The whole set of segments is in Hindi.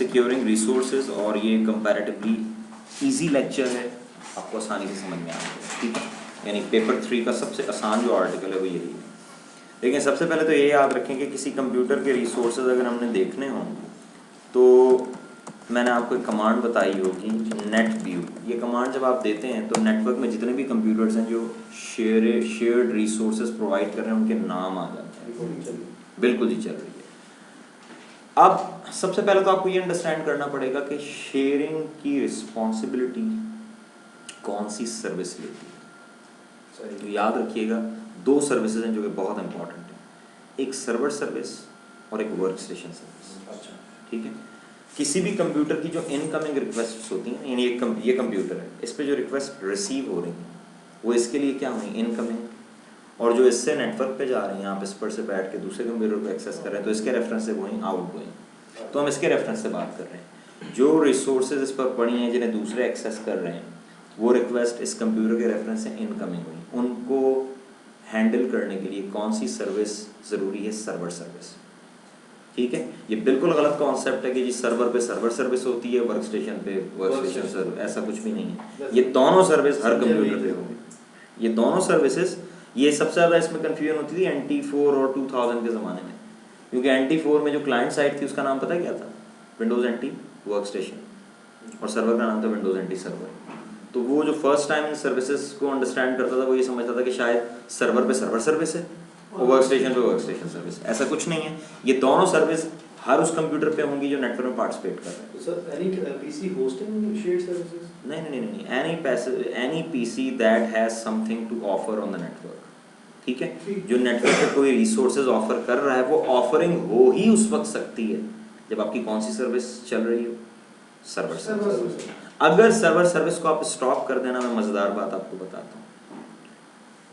सिक्योरिंग रिसोर्सेज, और ये कंपैरेटिवली इजी लेक्चर है, आपको आसानी से समझ में आ जाएगा, ठीक है। यानी पेपर 3 का सबसे आसान जो आर्टिकल है वो यही है। लेकिन सबसे पहले तो ये याद रखें कि किसी कंप्यूटर के रिसोर्सेज अगर हमने देखने हों तो मैंने आपको एक कमांड बताई होगी नेट व्यू। ये कमांड जब आप देते हैं तो नेटवर्क में जितने भी कंप्यूटर्स हैं जो शेयर्ड रिसोर्सेज प्रोवाइड कर रहे हैं उनके नाम आ जाते हैं। बिल्कुल जी, चल रही है। अब सबसे पहले तो आपको ये अंडरस्टैंड करना पड़ेगा कि शेयरिंग की रिस्पॉन्सिबिलिटी कौन सी सर्विस लेती है। तो याद रखिएगा, दो सर्विसेज हैं जो कि बहुत इंपॉर्टेंट है, एक सर्वर सर्विस और एक वर्क स्टेशन सर्विस। अच्छा, ठीक है। किसी भी कंप्यूटर की जो इनकमिंग रिक्वेस्ट होती हैं, यानी ये कंप्यूटर है, इस पर जो रिक्वेस्ट रिसीव हो रही हैं वो इसके लिए क्या हुई, इनकमिंग, और जो इससे नेटवर्क पे जा रही हैं, आप इस पर से बैठ के दूसरे कंप्यूटर को एक्सेस कर रहे हैं तो इसके रेफरेंस से गोइंग आउट गोइंग। तो हम इसके रेफरेंस से बात कर रहे हैं। जो रिसोर्सेज इस पर पड़ी हैं जिन्हें दूसरे एक्सेस कर रहे हैं वो रिक्वेस्ट इस कंप्यूटर के रेफरेंस से इनकमिंग हुई, उनको हैंडल करने के लिए कौन सी सर्विस ज़रूरी है, सर्वर सर्विस, ठीक है। ये बिल्कुल गलत कॉन्सेप्ट है कि जी सर्वर पे सर्वर सर्विस होती है, वर्क स्टेशन पे वर्क स्टेशन सर्विस, ऐसा कुछ भी नहीं है। ये दोनों सर्विस हर कंप्यूटर पे होंगे। ये दोनों सर्विसेज, ये सबसे ज़्यादा इसमें कन्फ्यूजन होती थी NT4 और 2000 के ज़माने में, क्योंकि NT4 में जो क्लाइंट साइट थी उसका नाम पता क्या था, विंडोज़ NT वर्क स्टेशन, और सर्वर का नाम था विंडोज़ NT सर्वर। तो वो जो फर्स्ट टाइम इन सर्विसेज को अंडरस्टैंड करता था वो ये समझता था कि शायद सर्वर पे सर्वर सर्विस है और वर्क स्टेशन पे वर्क स्टेशन सर्विस। ऐसा कुछ नहीं है, ये दोनों सर्विस हर उस कंप्यूटर पे होंगी जो नेटवर्क में पार्टिसिपेट कर रहे हैं। Sir any PC hosting shared services? नहीं, any PC that has something to offer on the network, ठीक है। जो नेटवर्क पे कोई रिसोर्सेज ऑफर कर रहा है वो ऑफरिंग हो ही उस वक्त सकती है जब आपकी कौन सी सर्विस चल रही हो, सर्वर सर्विस। अगर सर्वर सर्विस को आप स्टॉप कर देना, मैं मज़ेदार बात आपको बताता हूँ,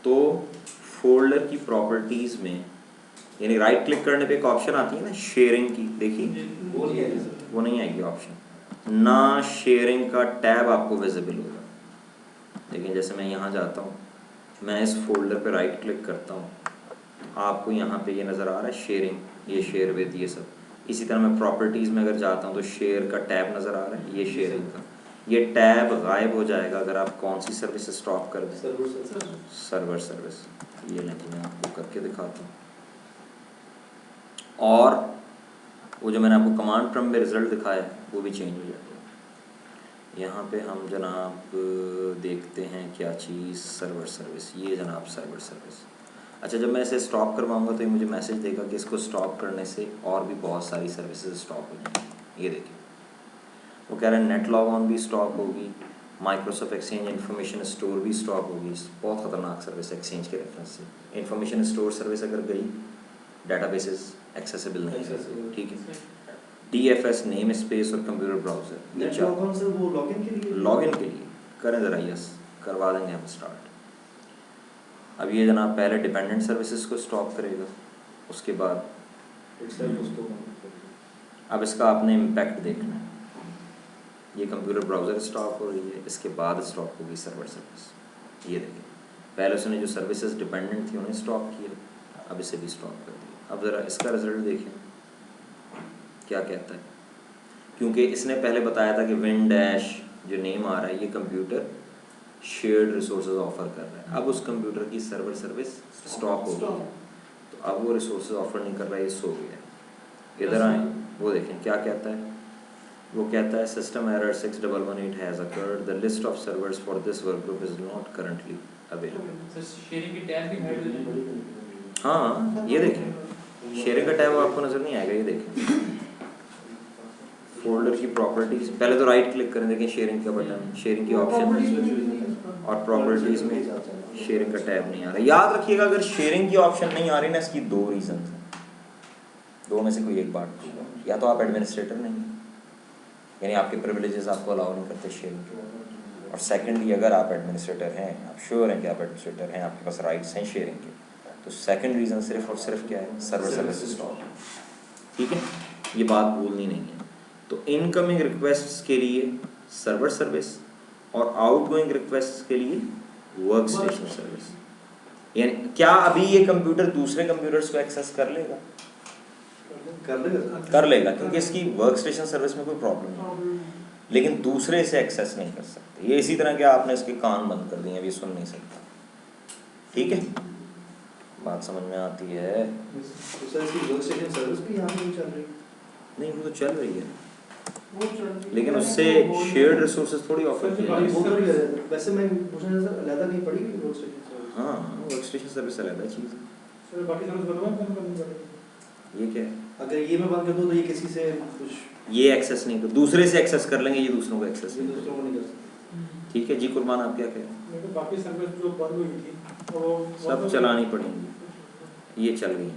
तो फोल्डर की प्रॉपर्टीज़ में यानी राइट क्लिक करने पे एक ऑप्शन आती है ना शेयरिंग की, देखिए वो नहीं आएगी ऑप्शन, ना शेयरिंग का टैब आपको विजिबल होगा। लेकिन जैसे मैं यहाँ जाता हूँ, मैं इस फोल्डर पे राइट क्लिक करता हूँ, आपको यहाँ पे ये नज़र आ रहा है शेयरिंग, ये शेयर विद, ये सब। इसी तरह मैं प्रॉपर्टीज़ में अगर जाता हूँ तो शेयर का टैब नज़र आ रहा है, ये शेयरिंग का, ये टैब गायब हो जाएगा अगर आप कौन सी सर्विस स्टॉप कर दें, सर्वर सर्विस। ये लेकिन मैं आपको करके दिखाता हूँ, और वो जो मैंने आपको कमांड प्रॉम्प्ट में रिजल्ट दिखाया है वो भी चेंज हो जाएगा। यहाँ पे हम जनाब देखते हैं क्या चीज़, सर्वर सर्विस, ये जनाब सर्वर सर्विस। अच्छा, जब मैं इसे स्टॉप करवाऊँगा तो ये मुझे मैसेज देगा कि इसको स्टॉप करने से और भी बहुत सारी सर्विसेज स्टॉप हो जाएंगी। ये देखिए, वो कह रहे हैं नेट लॉग ऑन भी स्टॉप होगी, माइक्रोसॉफ्ट एक्सचेंज इन्फॉर्मेशन स्टोर भी स्टॉप होगी। बहुत ख़तरनाक सर्विस एक्सचेंज के रेफरेंस से। इन्फॉर्मेशन स्टोर सर्विस अगर गई, डाटाबेसेस एक्सेसिबल नहीं है, ठीक है। DFS नेम स्पेस और कंप्यूटर ब्राउज़र, लॉगिन के लिए करें ज़रा, यस करवा देंगे हम स्टार्ट। अब ये जनाब पहले डिपेंडेंट सर्विसेज को स्टॉप करेगा, उसके बाद अब इसका आपने इम्पैक्ट देखना है। ये कंप्यूटर ब्राउज़र स्टॉप हो रही है, इसके बाद स्टॉप होगी सर्वर सर्विस। ये देखिए, पहले उसने जो सर्विसेज डिपेंडेंट थी उन्हें स्टॉप किया, अब इसे भी स्टॉप कर दिया। अब ज़रा इसका रिजल्ट देखें क्या कहता है, क्योंकि इसने पहले बताया था कि विन डैश जो नेम आ रहा है ये कंप्यूटर शेयर्ड रिसोर्सेज ऑफर कर रहा है। अब उस कंप्यूटर की सर्वर सर्विस स्टॉप हो गई है, तो अब वो रिसोर्सेज ऑफर नहीं कर रहा है, ये सो गया। इधर आए, वो देखें क्या कहता है। वो कहता है system error 6118 has occurred, the list of servers for this work group is not currently available. Sharing की टैब भी हाइड हो जाएगी। हाँ, ये देखें शेयरिंग का टैब आपको नज़र नहीं आएगा। ये देखें फोल्डर की प्रॉपर्टीज़, पहले तो राइट क्लिक करें, देखें शेयरिंग का बटन, शेयरिंग की ऑप्शन, और प्रॉपर्टीज़ में शेयरिंग का टैब नहीं आ रहा। याद रखिएगा, अगर शेयरिंग की ऑप्शन नहीं आ रही ना, इसकी दो रीज़न हैं, दो में से कोई एक बात, या तो आप एडमिनिस्ट्रेटर नहीं हैं, यानी आपके प्रिविलेजेस आपको अलाउ नहीं करते शेयरिंग के, और सेकेंडली अगर आप एडमिनिस्ट्रेटर हैं, आप श्योर हैं कि आप एडमिनिस्ट्रेटर हैं, आपके पास राइट्स हैं शेयरिंग के, तो सेकेंड रीज़न सिर्फ और सिर्फ क्या है, सर्वर सर्विस स्टॉप। ठीक है, ये बात भूलनी नहीं है। तो इनकमिंग रिक्वेस्ट्स के लिए सर्वर सर्विस और आउटगोइंग रिक्वेस्ट्स के लिए वर्क स्टेशन सर्विस। यानी क्या अभी ये कंप्यूटर दूसरे कंप्यूटर्स को एक्सेस कर लेगा? कर लेगा कर लेगा क्योंकि इसकी वर्क स्टेशन सर्विस में कोई प्रॉब्लम नहीं है, लेकिन दूसरे से एक्सेस नहीं कर सकते। ये इसी तरह के आपने इसके कान बंद कर दिए, अभी सुन नहीं सकता। ठीक है, बात समझ में आती है? तो सर इसकी वर्क स्टेशन सर्विस भी यहाँ पे नहीं चल रही? नहीं वो तो चल रही है, वो चल रही है, लेकिन उससे वो शेयर्ड रिसोर्सेज थोड़ी ऑफर सर, किए बाकी जाएंगे। वो तो नहीं है। वैसे मैं पूछना था सर, अलग नहीं पड़ी वर्क स्टेशन सर्विस? हाँ, वर्क स्टेशन सर्विस अलग चीज़ है। सर बाकी सर्विस बंद करनी पड़ेगी। ये क्या है? अगर ये मैं बंद कर दूँ तो ये किसी से कुछ ये एक्सेस नहीं, तो दूसरे से एक्सेस कर लेंगे, ये दूसरों को एक्सेस ये नहीं दूसरों को करेंगे। नहीं कर सकते। ठीक है जी कुर्बान, आप क्या कह रहे हैं? मेरे को बाकी सर्विस जो बंद हुई थी वो सब चलानी पड़ेंगी, ये चल गई।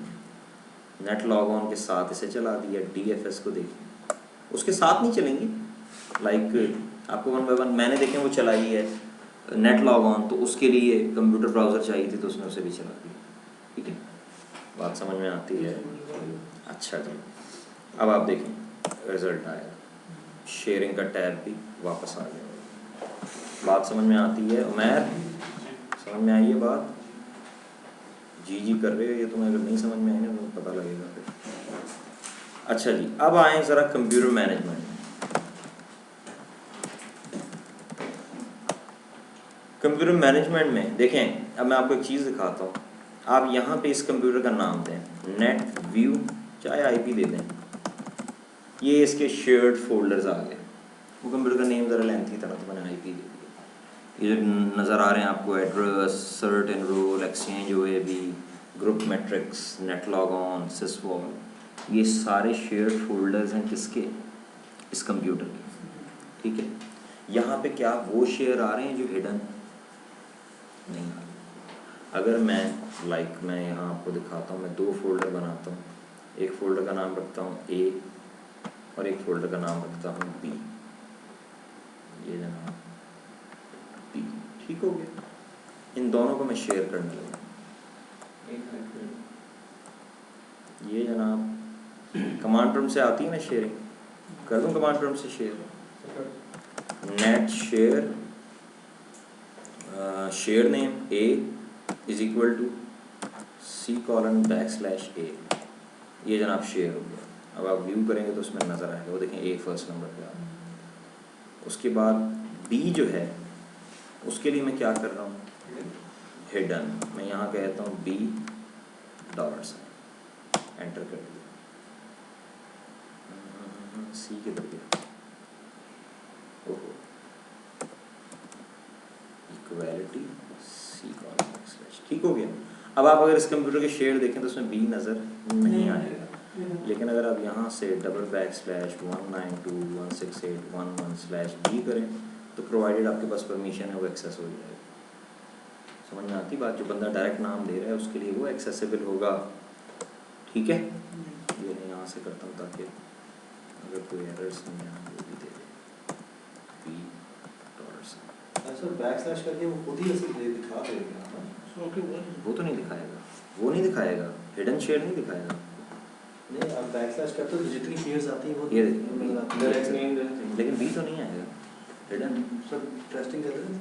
नेट लॉग ऑन के साथ इसे चला दिया, DFS को देखिए उसके साथ नहीं चलेंगी। लाइक आपको वन बाय वन मैंने देखे वो चलाई है नेट लॉग ऑन, तो उसके लिए कंप्यूटर ब्राउज़र चाहिए थी तो उसने उसे भी चला दिया। ठीक है, बात समझ में आती है? अच्छा जी, अब आप देखें रिजल्ट आया, शेयरिंग का टैब भी वापस आ गया। बात समझ में आती है उमैर? समझ में आई है बात? जी कर रहे हो, ये तुम्हें अगर नहीं समझ में आई ना तो पता लगेगा फिर। अच्छा जी, अब आए ज़रा कंप्यूटर मैनेजमेंट में। कंप्यूटर मैनेजमेंट में देखें, अब मैं आपको एक चीज़ दिखाता हूँ। आप यहाँ पे इस कंप्यूटर का नाम दें, नेट व्यू, चाहे IP दे दें, ये इसके शेयर्ड फोल्डर्स आ गए। वो कंप्यूटर का नेम ज़रा लेंथी था तो मैंने IP दे दिया। ये जो नज़र आ रहे हैं आपको, address, cert enrol, exchange OAB, group matrix, net log on, sysvol, ये सारे शेयर्ड फोल्डर्स हैं किसके? इस कंप्यूटर के। ठीक है, यहाँ पे क्या वो शेयर आ रहे हैं जो हिडन नहीं आ रहे? अगर मैं यहाँ आपको दिखाता हूँ, मैं 2 फोल्डर बनाता हूँ, एक फोल्डर का नाम रखता हूँ A और एक फोल्डर का नाम रखता हूँ B। ये जनाब B, ठीक हो गया। इन दोनों को मैं शेयर करने लगा। ये जनाब कमांड प्रॉम्प्ट से आती है ना शेयरिंग, कर दूँ कमांड प्रॉम्प्ट से share, net share share name A is equal to C:\A। ये जनाब शेयर हो गया। अब आप व्यू करेंगे तो उसमें नज़र आएगा, वो देखें A फर्स्ट नंबर पे आ रहा। उसके बाद B जो है उसके लिए मैं क्या कर रहा हूँ, हिडन। मैं यहाँ कहता हूँ B $, एंटर कर दिया। C किधर गया? ओहो, इक्वालिटी C:\, ठीक हो गया। अब आप अगर इस कंप्यूटर के शेयर देखें तो उसमें B नज़र नहीं आएगा, लेकिन अगर आप यहाँ से $192.168.11/B करें तो प्रोवाइडेड आपके पास परमिशन है वो एक्सेस हो जाएगा। समझ में आती बात? जो बंदा डायरेक्ट नाम दे रहा है उसके लिए वो एक्सेसिबल होगा। ठीक है, ये मैं यहाँ से करता हूँ ताकि अगर कोई एरर्स नहीं है वो भी दे दे। $, सर बैकस्लैश करके वो खुद ही ऐसे दिखा देगा ना? वो तो नहीं दिखाएगा, वो नहीं दिखाएगा, हिडन शेयर नहीं दिखाएगा। नहीं, आप बैकस्लैश करते हो तो जितनी शेयर्स आती हैं वो ये डायरेक्ट नेम लेकिन B तो नहीं आएगा, हिडन सर टेस्टिंग कर रहे हैं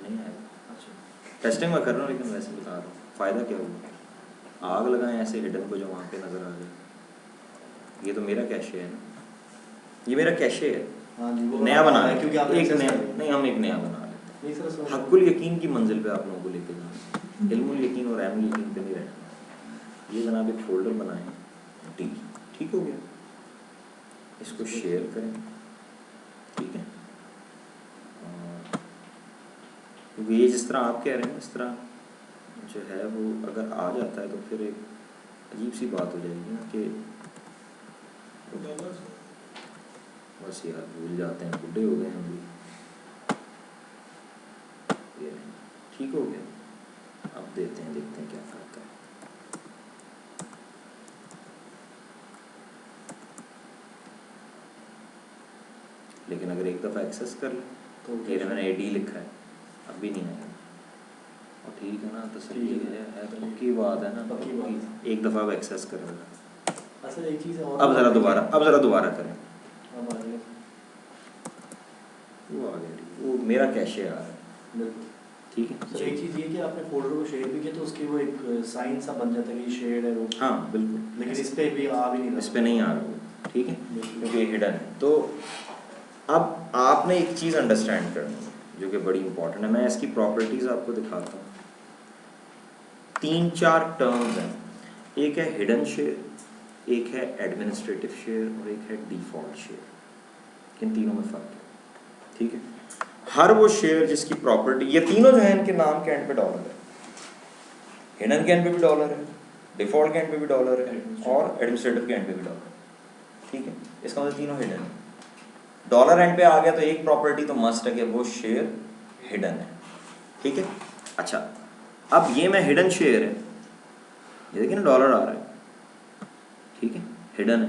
नहीं आएगा। अच्छा, टेस्टिंग मैं कर रहा हूँ लेकिन वैसे बता रहा हूँ, फ़ायदा क्या होगा? आग लगाएं ऐसे हिडन को जो वहाँ पे नज़र आ जाए। ये तो मेरा कैशे है ना, ये मेरा कैशे है। हाँ जी, वो नया बना है क्योंकि आप एक access नया कर रहे हैं। नहीं, हम एक नया बना लेते हैं। नहीं सर समझ हक़्क़ुल यकीन की मंजिल पे आप लोगों को लेके जाना, इल्मुल यकीन और ऐनुल यकीन पे नहीं रहना। ये जनाब एक फोल्डर बनाएं D, ठीक हो गया। इसको शेयर करें, ठीक है। क्योंकि ये जिस तरह आप कह रहे हैं इस तरह जो है वो अगर आ जाता है तो फिर एक अजीब सी बात हो जाएगी ना कि बस यार भूल जाते हैं, बुढ़े हो गए हम भी। ये ठीक हो गया, अब देखते हैं क्या करता है। लेकिन अगर एक दफ़ा एक्सेस कर ले तो ये मैंने AD लिखा है, अब भी नहीं आएगा। और ठीक है ना, तसल्ली है तो पक्की बात है ना, पक्की बात। एक दफ़ा अब एक्सेस कर लेगा। अच्छा एक चीज़ और अब ज़रा दोबारा करें। अब आ गया वो आ गया, वो मेरा कैशे आ रहा है। बिल्कुल ठीक है। सर एक चीज़ ये कि आपने फोल्डर को शेयर भी किया तो उसकी वो एक साइन सा बन जाता है कि शेयर है वो, हाँ बिल्कुल, लेकिन इस पे भी आ भी नहीं रहा। इस पे नहीं आ रहा वो, ठीक है, क्योंकि ये हिडन है। तो अब आपने एक चीज़ अंडरस्टैंड करनी है जो कि बड़ी इंपॉर्टेंट है। मैं इसकी प्रॉपर्टीज़ आपको दिखाता हूँ। 3-4 टर्म्स हैं, एक है हिडन शेयर, एक है एडमिनिस्ट्रेटिव शेयर और एक है डिफ़ॉल्ट शेयर। इन तीनों में फ़र्क है, ठीक है। हर वो शेयर जिसकी प्रॉपर्टी, ये तीनों जो है इनके नाम के एंड पे डॉलर है। हिडन के एंड पे भी डॉलर है, डिफ़ॉल्ट के एंड पे भी डॉलर है और एडमिनिस्ट्रेटिव के एंड पे भी डॉलर है, ठीक है। इसका मतलब तीनों हिडन है। डॉलर एंड पे आ गया तो एक प्रॉपर्टी तो मस्ट है कि वो शेयर हिडन है, ठीक है। अच्छा, अब ये मैं हिडन शेयर है, ये देखिए ना डॉलर आ रहा है, ठीक है, हिडन है।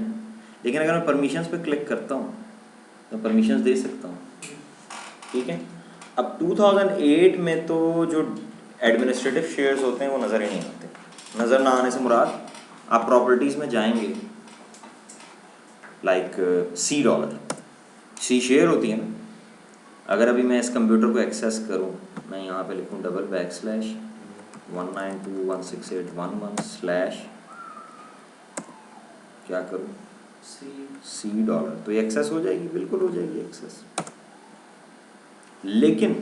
लेकिन अगर मैं परमिशंस पे क्लिक करता हूँ तो परमिशंस दे सकता हूँ, ठीक है। अब 2008 में तो जो एडमिनिस्ट्रेटिव शेयर्स होते हैं वो नज़र ही नहीं आते। नज़र ना आने से मुराद, आप प्रॉपर्टीज़ में जाएंगे, लाइक सी डॉलर, सी शेयर होती है ना। अगर अभी मैं इस कंप्यूटर को एक्सेस करूं, मैं यहाँ पे लिखूं $192.168.11/ क्या करूं, सी डॉलर, तो ये एक्सेस हो जाएगी, बिल्कुल हो जाएगी एक्सेस। लेकिन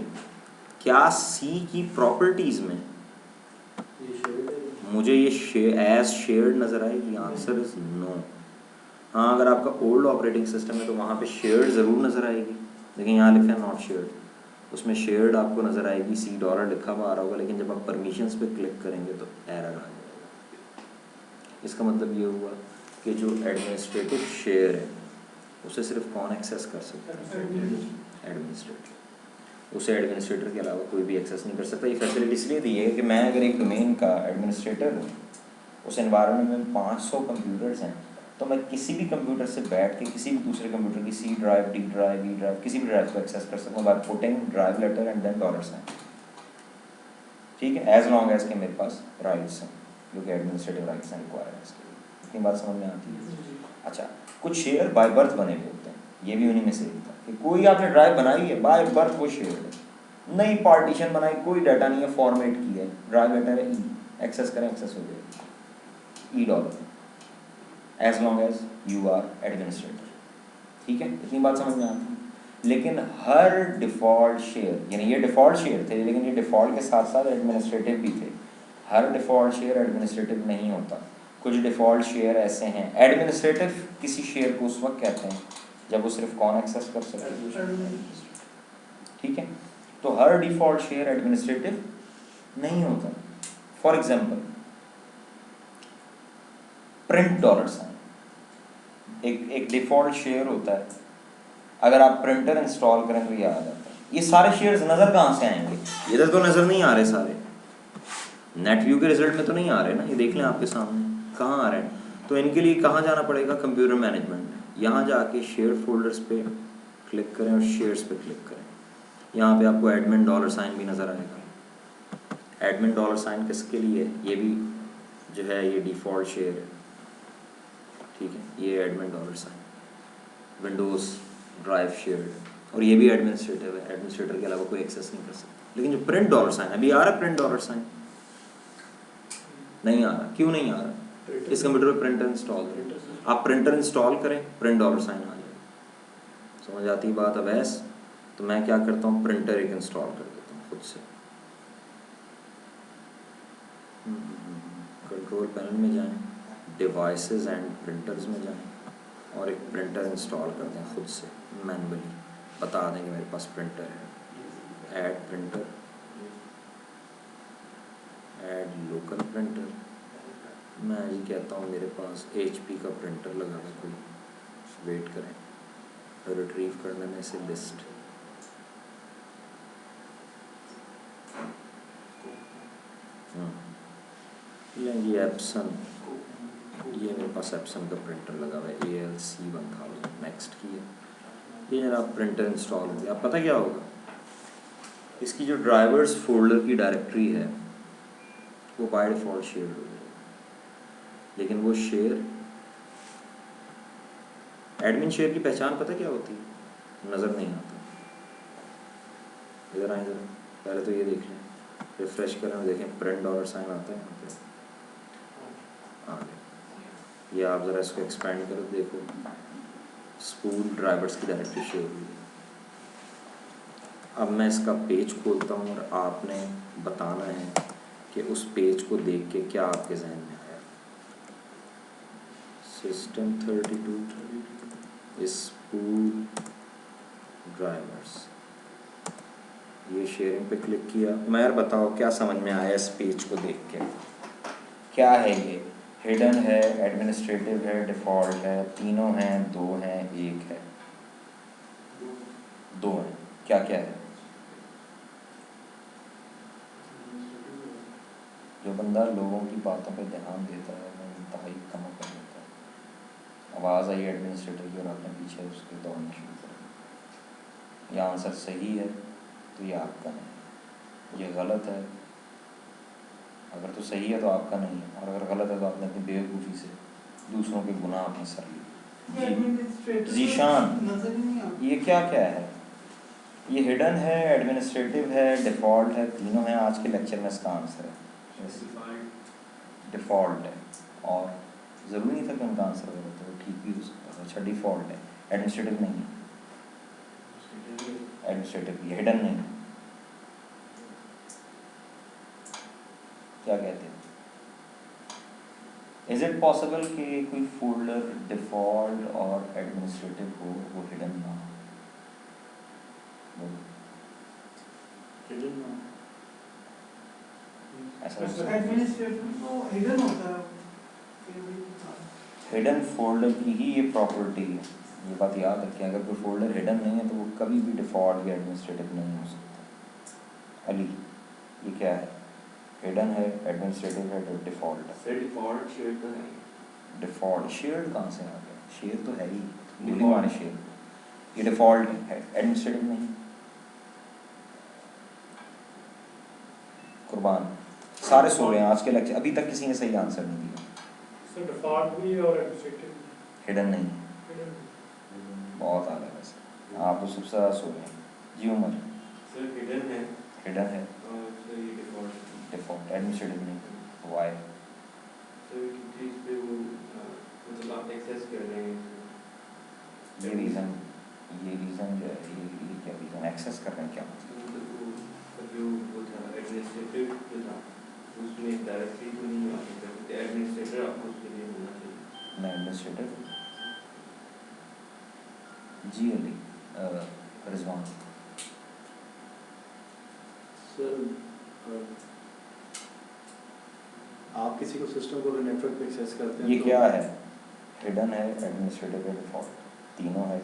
क्या सी की प्रॉपर्टीज़ में मुझे ये एज शेयर्ड नज़र आएगी? Answer is no. हाँ, अगर आपका ओल्ड ऑपरेटिंग सिस्टम है तो वहाँ पे शेयर्ड ज़रूर नज़र आएगी, लेकिन यहाँ लिखा है नॉट शेयर्ड। उसमें शेयर्ड आपको नज़र आएगी, सी डॉलर लिखा हुआ आ रहा होगा, लेकिन जब आप परमिशंस पे क्लिक करेंगे तो एरर आ जाएगा। इसका मतलब ये हुआ कि जो एडमिनिस्ट्रेटिव शेयर है उसे सिर्फ कौन एक्सेस कर सकता है? एडमिनिस्ट्रेटर। उसे एडमिनिस्ट्रेटर के अलावा कोई भी एक्सेस नहीं कर सकता। ये फैसिलिटी इसलिए दी है कि मैं अगर एक डोमेन का एडमिनिस्ट्रेटर हूँ, उस एनवायरनमेंट में 500 कंप्यूटर्स हैं, तो मैं किसी भी कंप्यूटर से बैठ के किसी भी दूसरे कंप्यूटर की C drive, D drive, E drive, किसी भी ड्राइव को एक्सेस कर सकूँ by putting drive letter and then dollar sign, ठीक है, एज लॉन्ग एज के मेरे पास राइट्स हैं, जो कि एडमिनिस्ट्रेटिव राइट्स हैं रिक्वायर है इसके लिए। इतनी बात समझ में आती है? अच्छा, कुछ शेयर बाय बर्थ बने हुए होते हैं, ये भी उन्हीं में से एक था कि कोई आपने ड्राइव बनाई है बाय बर्थ, वो शेयर है, नई पार्टीशन बनाई, कोई डाटा नहीं है, फॉर्मेट की है, ड्राइव लेटर है, एक्सेस करें, एक्सेस हो जाएगी, E dollar, as long as you are administrator, ठीक है। इतनी बात समझ में आती है? लेकिन हर डिफ़ॉल्ट शेयर, यानी ये डिफ़ॉल्ट शेयर थे, लेकिन ये डिफ़ॉल्ट के साथ साथ एडमिनिस्ट्रेटिव भी थे। हर डिफ़ॉल्ट शेयर एडमिनिस्ट्रेटिव नहीं होता। कुछ डिफ़ॉल्ट शेयर ऐसे हैं, एडमिनिस्ट्रेटिव किसी शेयर को उस वक्त कहते हैं जब वो सिर्फ कौन एक्सेस कर सकते हैं, ठीक है। तो हर डिफ़ॉल्ट शेयर एडमिनिस्ट्रेटिव नहीं होता। For example, print dollar sign एक डिफ़ॉल्ट शेयर होता है। अगर आप प्रिंटर इंस्टॉल करें तो ये आ जाता है। ये सारे शेयर्स नज़र कहाँ से आएंगे? इधर तो नज़र नहीं आ रहे सारे, नेट व्यू के रिजल्ट में तो नहीं आ रहे ना, ये देख लें आपके सामने कहाँ आ रहे हैं। तो इनके लिए कहाँ जाना पड़ेगा? कंप्यूटर मैनेजमेंट में। यहाँ जाके शेयर फोल्डर्स पे क्लिक करें और शेयर्स पे क्लिक करें। यहाँ पे आपको एडमिन डॉलर साइन भी नज़र आएगा। एडमिन डॉलर साइन किसके लिए? ये भी जो है ये डिफ़ॉल्ट शेयर है, ठीक है। ये admin dollar sign Windows drive share, और ये भी एडमिनिस्ट्रेटिव है, एडमिनिस्ट्रेटर के अलावा कोई एक्सेस नहीं कर सकता। लेकिन जो प्रिंट डॉलर साइन अभी आ रहा है, प्रिंट डॉलर साइन नहीं आ रहा। क्यों नहीं आ रहा? इस कंप्यूटर पर प्रिंटर इंस्टॉल करें, आप प्रिंटर इंस्टॉल करें, प्रिंट डॉलर साइन आ जाए। समझ आती बात? अब ऐस तो मैं क्या करता हूँ, प्रिंटर एक इंस्टॉल कर देता हूँ खुद से। कंट्रोल पैनल में जाएं, डिवाइसेस एंड प्रिंटर्स में जाएं और एक प्रिंटर इंस्टॉल कर दें खुद से मैनुअली। बता देंगे मेरे पास प्रिंटर है, add printer, add local printer. मैं ये कहता हूँ मेरे पास HP का प्रिंटर लगा है कोई, वेट करें रिट्रीव करने में से लिस्ट। ये एप्सन, ये मेरे पास एप्सन का प्रिंटर लगा हुआ है, ALC1000 नेक्स्ट की है। ये जरा प्रिंटर इंस्टॉल हो गया। अब पता क्या होगा, इसकी जो ड्राइवर्स फोल्डर की डायरेक्टरी है वो बाय डिफ़ॉल्ट शेयर हो जाएगी, लेकिन वो शेयर, एडमिन शेयर की पहचान पता क्या होती है? नज़र नहीं आता। इधर आए, इधर पहले तो ये देख लें, रिफ्रेश करें और देखें प्रिंट डॉलर साइन आता है यहाँ पे। हाँ, ये आप ज़रा इसको एक्सपेंड करो, देखो स्पूल ड्राइवर्स की डायरेक्टरी शो हुई है। अब मैं इसका पेज खोलता हूँ और आपने बताना है कि उस पेज को देख के क्या आपके जहन में आया। सिस्टम 32 स्पूल ड्राइवर्स, ये शेयरिंग पे क्लिक किया। मैं यार बताओ क्या समझ में आया इस पेज को देख के? क्या है ये? हिडन है, एडमिनिस्ट्रेटिव है, डिफ़ॉल्ट है, तीनों हैं, दो हैं, एक है, दो हैं, क्या क्या है? जो बंदा लोगों की बातों पे ध्यान देता है वो इंतहाई कम कर देता है। आवाज़ आई एडमिनिस्ट्रेटिव की और आपने पीछे उसके दौड़ना शुरू कर दिया। ये आंसर सही है तो ये आपका नहीं, ये गलत है। अगर तो सही है तो आपका नहीं है, और अगर गलत है तो आपने अपनी बेवकूफ़ी से दूसरों के गुनाह अपने सर लिए। जीशान, ये क्या क्या है? ये हिडन है, एडमिनिस्ट्रेटिव है, डिफ़ॉल्ट है, तीनों हैं। आज के लेक्चर में इसका आंसर है डिफ़ॉल्ट है, और ज़रूरी नहीं था कि उनका आंसर गलत हो, ठीक भी हो सकता था। अच्छा, डिफ़ॉल्ट है, एडमिनिस्ट्रेटिव नहीं है, एडमिनिस्ट्रेटिव ये हिडन नहीं है। क्या कहते हैं? इज़ इट पॉसिबल कि कोई फोल्डर डिफ़ॉल्ट और एडमिनिस्ट्रेटिव हो, वो हिडन ना हो? ऐसा हिडन होता है। हिडन फोल्डर की ही ये प्रॉपर्टी है, ये बात याद रखें। अगर कोई फोल्डर हिडन नहीं है तो वो कभी भी डिफ़ॉल्ट या एडमिनिस्ट्रेटिव नहीं हो सकता। अली, ये क्या है? हिडन है, एडमिनिस्ट्रेटिव है, डिफ़ॉल्ट है। सर डिफ़ॉल्ट शेयर तो है। डिफ़ॉल्ट शेयर कहाँ से आ गया? शेयर तो है ही, दिल्ली वाले शेयर। ये डिफ़ॉल्ट है, एडमिनिस्ट्रेटिव नहीं। कुर्बान, सारे सो रहे हैं आज के लेक्चर, अभी तक किसी ने सही आंसर नहीं दिया। सर डिफ़ॉल्ट भी है और एडमिनिस्ट्रेटिव भी। हिडन नहीं है, हिडन। बहुत आ रहा है वैसे। आप तो सबसे ज़्यादा सो रहे हैं। जी उमर, सर हिडन है हिडन है, और सर ये डिफ़ॉल्ट है। डिफ़ॉल्ट, एडमिनिस्ट्रेटिव नहीं। वाई? सर क्योंकि इस पे वो मतलब आप एक्सेस कर रहे हैं। ये रीज़न जो है, ये क्या रीज़न? एक्सेस कर रहे हैं क्या? मतलब जो वो था एडमिनिस्ट्रेटिव जो था उसमें डायरेक्टली तो नहीं आ सकता, क्योंकि एडमिनिस्ट्रेटर आपको उसके लिए होना चाहिए। मैं एडमिनिस्ट्रेटिव। जी अली, रिजवान, सर आप किसी को सिस्टम को नेटवर्क पे एक्सेस करते हैं ये तो क्या है? हिडन है, एडमिनिस्ट्रेटिव है, डिफ़ॉल्ट, तीनों है।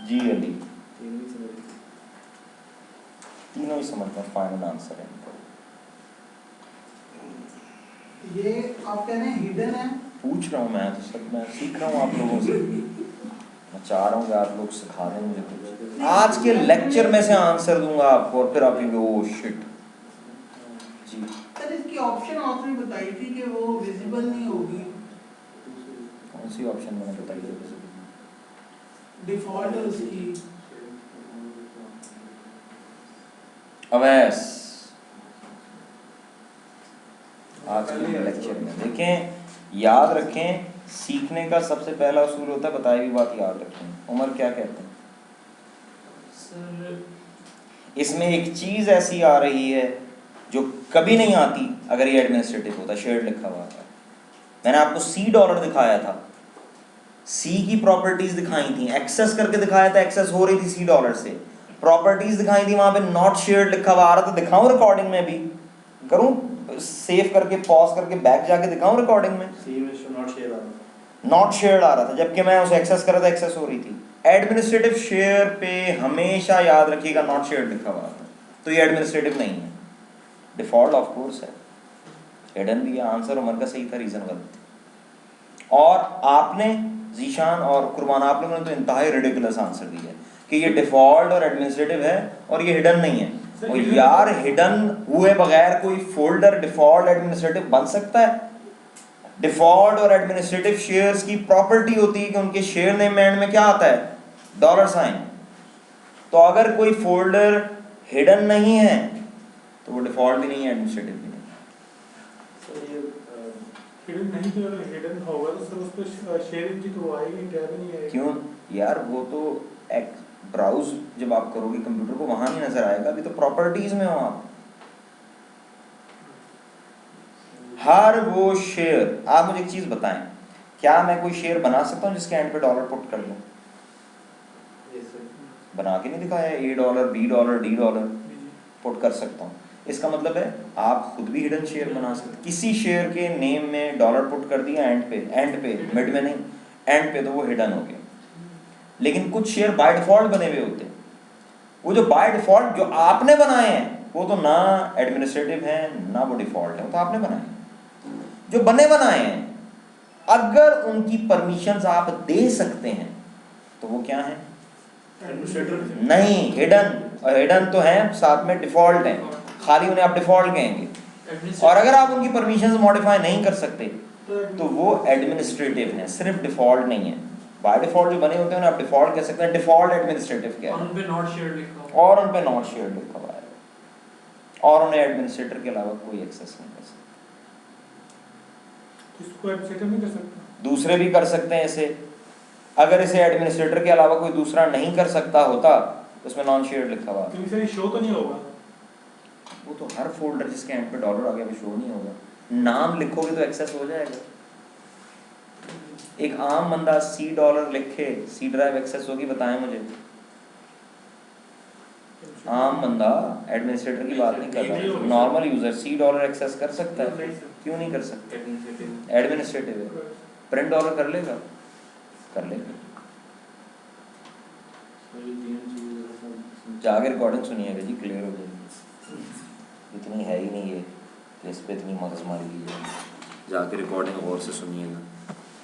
जी अली, तीन ही समझ लीजिए। तीनों ही समझ में फाइनल आंसर है इनका। ये आप कह रहे हैं हिडन है? पूछ रहा हूँ मैं तो सब, मैं सीख रहा हूँ आप लोगों से। मैं चाह रहा हूँ कि आप लोग सिखा दें मुझे कुछ। आज के लेक्चर में से आंसर दूंगा आपको और फिर आप कहेंगे ओह शिट। जी, सर इसकी ऑप्शन आपने बताई थी कि वो विजिबल नहीं होगी। कौन सी ऑप्शन मैंने बताई है? डिफॉल्ट है उसकी। अवैस, आज के लेक्चर में देखें, याद रखें, सीखने का सबसे पहला उसूल होता है बताई हुई बात याद रखें। उमर क्या कहते हैं? सर इसमें एक चीज़ ऐसी आ रही है जो कभी नहीं आती अगर ये एडमिनिस्ट्रेटिव होता, शेयर्ड लिखा हुआ था। मैंने आपको सी डॉलर दिखाया था, सी की प्रॉपर्टीज दिखाई थी, एक्सेस करके दिखाया था, एक्सेस हो रही थी सी डॉलर से। प्रॉपर्टीज दिखाई थी, वहां पे नॉट शेयर्ड लिखा हुआ आ रहा था। दिखाऊं रिकॉर्डिंग में भी? करूं सेव करके पॉज करके बैक जाके दिखाऊं रिकॉर्डिंग में? सी में नॉट शेयर आ रहा था। नॉट शेयर्ड आ रहा था, जबकि मैं उसे एक्सेस कर रहा था, एक्सेस हो रही थी। एडमिनिस्ट्रेटिव शेयर पे हमेशा याद रखिएगा नॉट शेयर्ड लिखा हुआ था, तो ये एडमिनिस्ट्रेटिव नहीं है, डिफॉल्ट ऑफ कोर्स है। हिडन भी है, आंसर उमर का सही था, रीजन गलत। और आपने जीशान और कुर्बान, आप लोगों ने तो इंतहाई रिडिकुलस आंसर दिया है कि ये डिफॉल्ट और एडमिनिस्ट्रेटिव है और ये हिडन नहीं है। और यार हिडन हुए बगैर कोई फोल्डर डिफॉल्ट एडमिनिस्ट्रेटिव बन सकता है? डिफॉल्ट और एडमिनिस्ट्रेटिव शेयर्स की प्रॉपर्टी होती है कि उनके शेयर नेम एंड में क्या आता है? Dollar sign. तो अगर कोई फोल्डर हिडन नहीं है तो वो डिफॉल्ट भी नहीं है, एडमिनिस्ट्रेटिव भी नहीं। सर ये हिडन नहीं तो हिडन होगा तो सर उस पर शेयरिंग की तो आएगी, टैब ही नहीं आएगी। क्यों यार, वो तो ब्राउज जब आप करोगे कंप्यूटर को वहां नहीं नजर आएगा, अभी तो प्रॉपर्टीज में हो आप। हर वो शेयर, आप मुझे एक चीज बताएं, क्या मैं कोई शेयर बना सकता हूँ जिसके एंड पे डॉलर पुट कर लूँ? Yes, sir. बना के नहीं दिखाया, $A, B, D पुट कर सकता हूँ। इसका मतलब है आप खुद भी हिडन शेयर बना सकते हैं। किसी शेयर के नेम में डॉलर पुट कर दिया एंड पे मिड में नहीं, एंड पे, तो वो हिडन हो गया। लेकिन कुछ शेयर बाय डिफॉल्ट बने हुए होते हैं, वो जो बाय डिफॉल्ट जो आपने बनाए हैं वो तो ना एडमिनिस्ट्रेटिव है ना वो डिफॉल्ट है, वो तो आपने बनाए हैं। जो बने बनाए हैं अगर उनकी परमिशंस आप दे सकते हैं तो वो क्या है? एडमिनिस्ट्रेटर नहीं, हिडन। और हिडन तो है साथ में डिफॉल्ट है, खाली उन्हें आप डिफॉल्ट कहेंगे। और अगर आप उनकी परमिशंस मॉडिफाई नहीं कर सकते तो वो एडमिनिस्ट्रेटिव है, सिर्फ डिफॉल्ट नहीं है। बाय डिफॉल्ट जो बने होते हैं उन्हें आप डिफॉल्ट कह सकते हैं, डिफॉल्ट एडमिनिस्ट्रेटिव क्या है, और उन पे नॉट शेयर्ड लिखा हुआ और उन पे नॉट शेयर्ड लिखा हुआ है, और उन्हें एडमिनिस्ट्रेटर के अलावा कोई एक्सेस नहीं कर सकता। इसको एडमिनिस्ट्रेटर नहीं कर सकता। दूसरे भी कर सकते हैं इसे, अगर इसे एडमिनिस्ट्रेटर के अलावा कोई दूसरा नहीं कर सकता होता तो उसमें नॉन शेयर्ड लिखा हुआ। क्योंकि सर ये शो तो नहीं होगा। वो तो हर फोल्डर जिसके एंड पे डॉलर आ गया वो शो नहीं होगा, नाम लिखोगे तो एक्सेस हो जाएगा। एक आम बंदा $C लिखे, C ड्राइव एक्सेस होगी? बताएं मुझे। आम बंदा, एडमिनिस्ट्रेटर की बात नहीं कर रहा, नॉर्मल यूजर $C एक्सेस कर सकता है? क्यों नहीं कर सकता? Administrative. एडमिनिस्ट्रेटिव है। प्रिंट डॉलर कर लेगा? कर लेगा। सर ये तीन चीजें जरा सा जाके रिकॉर्डिंग सुनिएगा जी, क्लियर हो जाएगी। इतनी है ही नहीं ये कि इस पर इतनी मगजमारी की जाए। जाके रिकॉर्डिंग गौर से सुनिएगा,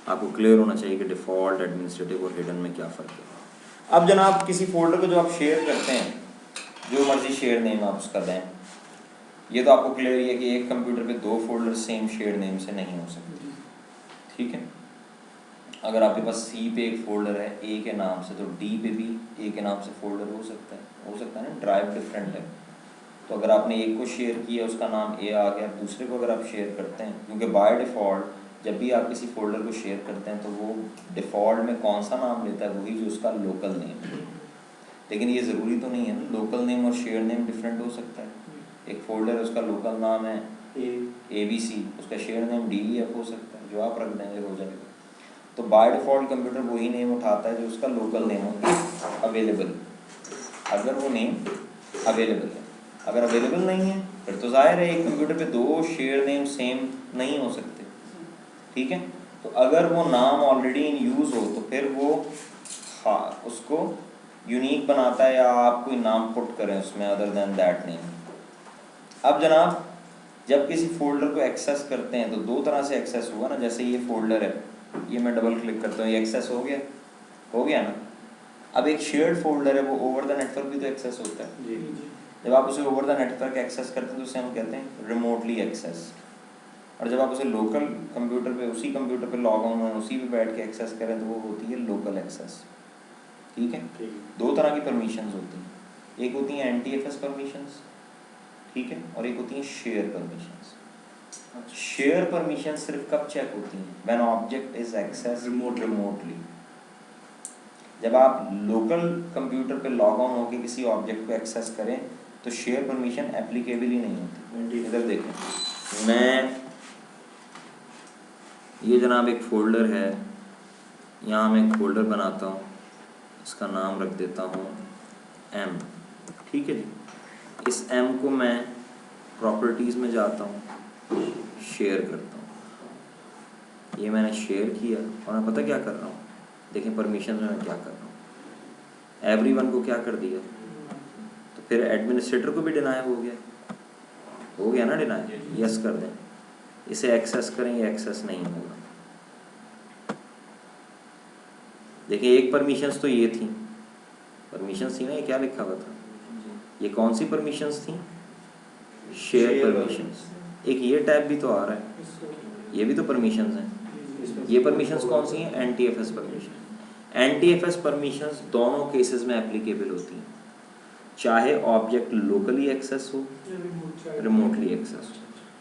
आपको क्लियर होना चाहिए कि डिफ़ॉल्ट, एडमिनिस्ट्रेटिव और हिडन में क्या फ़र्क है। अब जनाब किसी फोल्डर को जो आप शेयर करते हैं, जो मर्जी शेयर नेम आप उसका दें, ये तो आपको क्लियर ही है कि एक कंप्यूटर पे 2 फोल्डर सेम शेयर नेम से नहीं हो सकते, ठीक है। अगर आपके पास C पे एक फोल्डर है A के नाम से, तो D पे भी A के नाम से फोल्डर हो सकता है ना, ड्राइव डिफरेंट है। तो अगर आपने एक को शेयर किया, उसका नाम A आ गया, दूसरे को अगर आप शेयर करते हैं, क्योंकि बाय डिफ़ॉल्ट जब भी आप किसी फोल्डर को शेयर करते हैं तो वो डिफ़ॉल्ट में कौन सा नाम लेता है, वही जो उसका लोकल नेम है। लेकिन ये ज़रूरी तो नहीं है ना, लोकल नेम और शेयर नेम डिफरेंट हो सकता है। एक फोल्डर है, उसका लोकल नाम है ABC, उसका शेयर नेम DEF हो सकता है, जो आप रख देंगे हो जाएगा। तो बाय डिफ़ॉल्ट कंप्यूटर वही नेम उठाता है जो उसका लोकल नेम हो, अवेलेबल, अगर वो नेम अवेलेबल है। अगर अवेलेबल नहीं है फिर तो जाहिर है एक कंप्यूटर पे 2 शेयर नेम सेम नहीं हो सकते, ठीक है। तो अगर वो नाम ऑलरेडी इन यूज़ हो तो फिर वो उसको यूनिक बनाता है, या आप कोई नाम पुट करें उसमें अदर देन दैट नेम। अब जनाब जब किसी फोल्डर को एक्सेस करते हैं तो 2 तरह से एक्सेस हुआ ना, जैसे ये फोल्डर है, ये मैं डबल क्लिक करता हूँ, ये एक्सेस हो गया ना। अब एक शेयर्ड फोल्डर है, वो ओवर द नेटवर्क भी तो एक्सेस होता है। जी जब आप उसे ओवर द नेटवर्क एक्सेस करते हैं तो उसे हम कहते हैं रिमोटली एक्सेस। और जब आप उसे लोकल कंप्यूटर पे, उसी कंप्यूटर पे लॉग ऑन हो, उसी पे बैठ के एक्सेस करें तो वो होती है लोकल एक्सेस, ठीक है। 2 तरह की परमिशंस होती हैं, एक होती हैं NTFS परमिशंस, ठीक है, और एक होती हैं शेयर परमिशंस। शेयर परमिशन सिर्फ कब चेक होती हैं? When object is access remotely. जब आप लोकल कंप्यूटर पे लॉग ऑन होकर किसी ऑब्जेक्ट को एक्सेस करें तो शेयर परमिशन एप्लीकेबल ही नहीं होती। इधर देखें, मैं ये जनाब एक फ़ोल्डर है, यहाँ मैं एक फ़ोल्डर बनाता हूँ, इसका नाम रख देता हूँ M, ठीक है जी। इस M को मैं प्रॉपर्टीज़ में जाता हूँ, शेयर करता हूँ। ये मैंने शेयर किया और मैं पता क्या कर रहा हूँ, देखें परमिशन में मैं क्या कर रहा हूँ, एवरीवन को क्या कर दिया, तो फिर एडमिनिस्ट्रेटर को भी डिनाई हो गया ना डिनाई, यस कर दें, इसे एक्सेस करें, ये एक्सेस नहीं होगा। देखिए एक परमिशंस तो ये थी, परमिशंस थी ना, ये क्या लिखा हुआ था, ये कौन सी परमिशंस थी? Share permissions. एक ये टैब भी तो आ रहा है, ये भी तो परमिशंस हैं। ये परमिशंस कौन सी हैं? NTFS permission. NTFS परमिशंस दोनों केसेस में एप्लीकेबल होती हैं, चाहे ऑब्जेक्ट लोकली एक्सेस हो रिमोटली एक्सेस हो।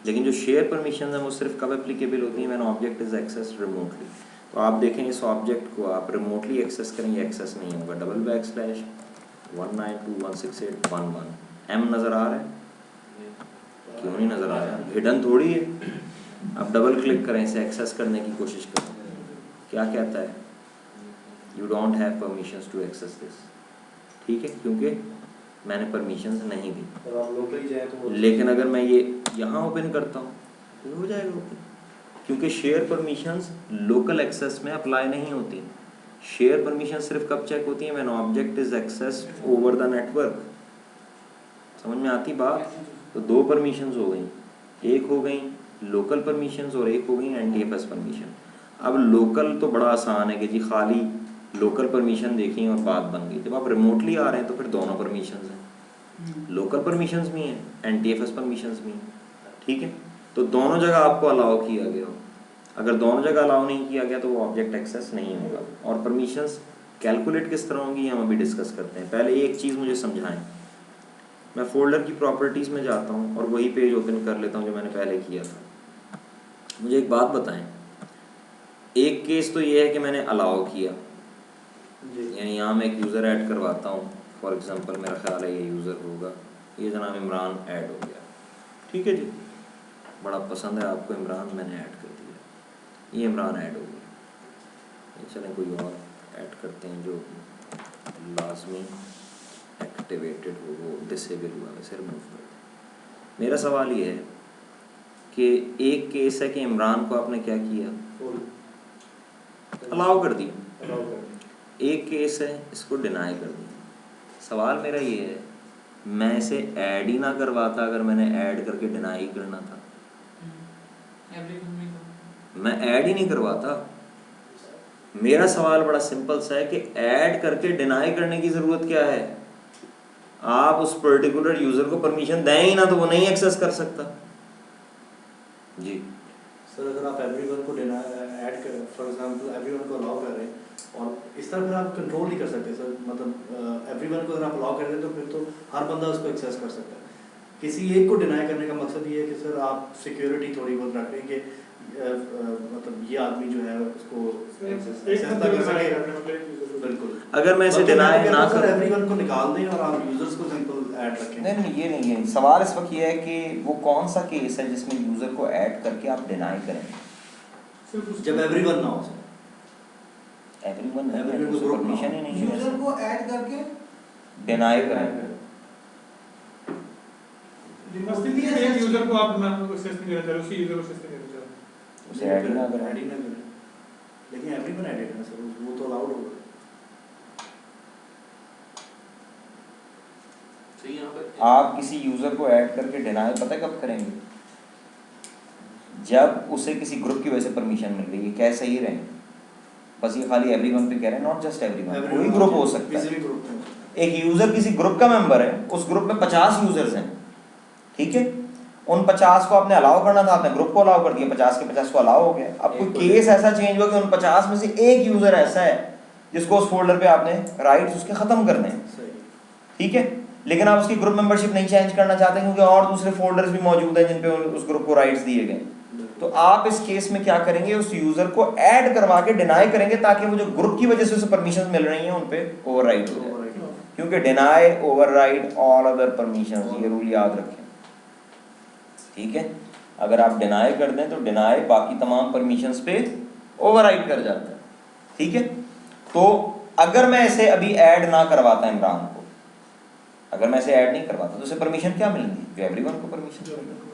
लेकिन जो शेयर परमिशन है वो सिर्फ कब एप्लीकेबल होती है, when object is access remotely. तो आप देखें इस ऑब्जेक्ट को आप रिमोटली एक्सेस करेंगे, एक्सेस नहीं होगा। $192.168.11 M नज़र आ रहा है? क्यों नहीं नज़र आ रहा? हिडन थोड़ी है। आप डबल क्लिक करें, इसे एक्सेस करने की कोशिश करें, क्या कहता है? You don't have permissions to access this. ठीक है, क्योंकि मैंने परमिशंस नहीं दी। और आप लोकली जाए तो लेकिन अगर मैं ये यहाँ ओपन करता हूँ तो हो जाएगा ओपन, क्योंकि शेयर परमिशंस लोकल एक्सेस में अप्लाई नहीं होती। शेयर परमिशन सिर्फ कब चेक होती है, when object is access over the network. समझ में आती बात? तो दो परमिशंस हो गई, एक हो गई लोकल परमिशंस और एक हो गई NTFS परमिशन। अब लोकल तो बड़ा आसान है कि जी खाली लोकल परमिशन देखी और बात बन गई। जब आप रिमोटली आ रहे हैं तो फिर दोनों परमिशंस हैं, लोकल परमिशंस भी हैं, NTFS परमिशंस भी हैं। ठीक है, तो दोनों जगह आपको अलाउ किया गया हो। अगर दोनों जगह अलाउ नहीं किया गया तो वो ऑब्जेक्ट एक्सेस नहीं होगा। और परमिशंस कैलकुलेट किस तरह होंगी हम अभी डिस्कस करते हैं। पहले एक चीज़ मुझे समझाएं। मैं फोल्डर की प्रॉपर्टीज़ में जाता हूँ और वही पेज ओपन कर लेता हूँ जो मैंने पहले किया था। मुझे एक बात बताएं, एक केस तो ये है कि मैंने अलाउ किया, यानी यहाँ मैं एक यूज़र ऐड करवाता हूँ। फॉर एग्जांपल मेरा ख्याल है ये यूज़र होगा, ये जनाब इमरान ऐड हो गया। ठीक है जी, बड़ा पसंद है आपको इमरान, मैंने ऐड कर दिया, ये इमरान ऐड हो गया। चलें कोई और ऐड करते हैं जो लाजमी एक्टिवेटेड हो, वो डिसेबल हुआ, वैसे रिमूव कर दें। मेरा सवाल ये है कि एक केस है कि इमरान को आपने क्या किया, अलाउ कर दिया। एक केस है इसको डिनाई कर दिया। सवाल मेरा ये है, मैं इसे ऐड ही ना करवाता अगर मैंने ऐड करके डिनाई करना था। मैं ऐड ही नहीं करवाता। मेरा सवाल बड़ा सिंपल सा है कि ऐड करके डिनाई करने की ज़रूरत क्या है? आप उस पर्टिकुलर यूज़र को परमिशन दें ही ना तो वो नहीं एक्सेस कर सकता। जी सर, अगर आप एवरीवन को ऐड कर, फॉर एग्जांपल एवरीवन को अलाउ कर रहे हैं और इस तरह फिर आप कंट्रोल नहीं कर सकते सर। मतलब एवरीवन को अगर आप अलाउ कर रहे हैं तो फिर तो हर बंदा उसको एक्सेस कर सकता है। किसी एक को डिनाई करने का मकसद ये है कि सर आप सिक्योरिटी थोड़ी बहुत रख रहे हैं कि मतलब ये आदमी जो है उसको एक्सेस ना कर सके। बिल्कुल, अगर मैं इसे डिनाई ना कर, एवरीवन को निकाल दें और आप यूजर्स को सिंपल ऐड रखें। नहीं ये नहीं है सवाल। इस वक्त ये है कि वो कौन सा केस है जिसमें यूज़र को ऐड करके आप डिनाई करेंगे? जब एवरीवन ना हो सर, एवरीवन Everyone को group परमिशन ही नहीं है, यूजर को ऐड करके डिनाई करेंगे। एक यूजर को आप एक्सेस नहीं देना चाह रहे, उसी यूजर को एक्सेस नहीं देना चाह रहे, उसे ऐड ही ना करें। ऐड ही ना करें, लेकिन एवरीवन एडेड है सर, वो तो अलाउड होगा। सही यहाँ पर आप किसी यूज़र को ऐड करके डिनाई पता है कब करेंगे? जब उसे किसी ग्रुप की वजह से परमिशन मिल रही है। क्या सही रहें? बस ये खाली एवरीवन पे कह रहे हैं, नॉट जस्ट एवरीवन, कोई ग्रुप हो सकता है। किसी भी ग्रुप में एक यूज़र किसी ग्रुप का मेंबर है, उस ग्रुप में 50 यूजर्स हैं। ठीक है, उन 50 को आपने अलाउ करना था, आपने ग्रुप को अलाउ कर दिया, 50 के 50 को अलाउ हो गया। अब कोई केस ऐसा चेंज हुआ कि उन 50 में से एक यूज़र ऐसा है जिसको उस फोल्डर पे आपने राइट्स उसके ख़त्म करने हैं। ठीक है, लेकिन आप उसकी ग्रुप मेंबरशिप नहीं चेंज करना चाहते क्योंकि और दूसरे फोल्डर्स भी मौजूद हैं जिन पे उस ग्रुप को राइट्स दिए गए। तो आप इस केस में क्या करेंगे, उस यूज़र को ऐड करवा के डिनाई करेंगे ताकि वो जो ग्रुप की वजह से उसे परमिशन मिल रही हैं उन पे ओवरराइड हो जाए। क्योंकि deny override all other permission, ये रूल याद रखें। ठीक है, अगर आप डिनाई कर दें तो डिनाई बाकी तमाम परमिशंस पे ओवरराइड कर जाता है। ठीक है, तो अगर मैं इसे अभी ऐड ना करवाता इमरान को, अगर मैं इसे ऐड नहीं करवाता तो उसे परमिशन क्या मिलेंगी? जो एवरीवन को परमिशन मिलेगी।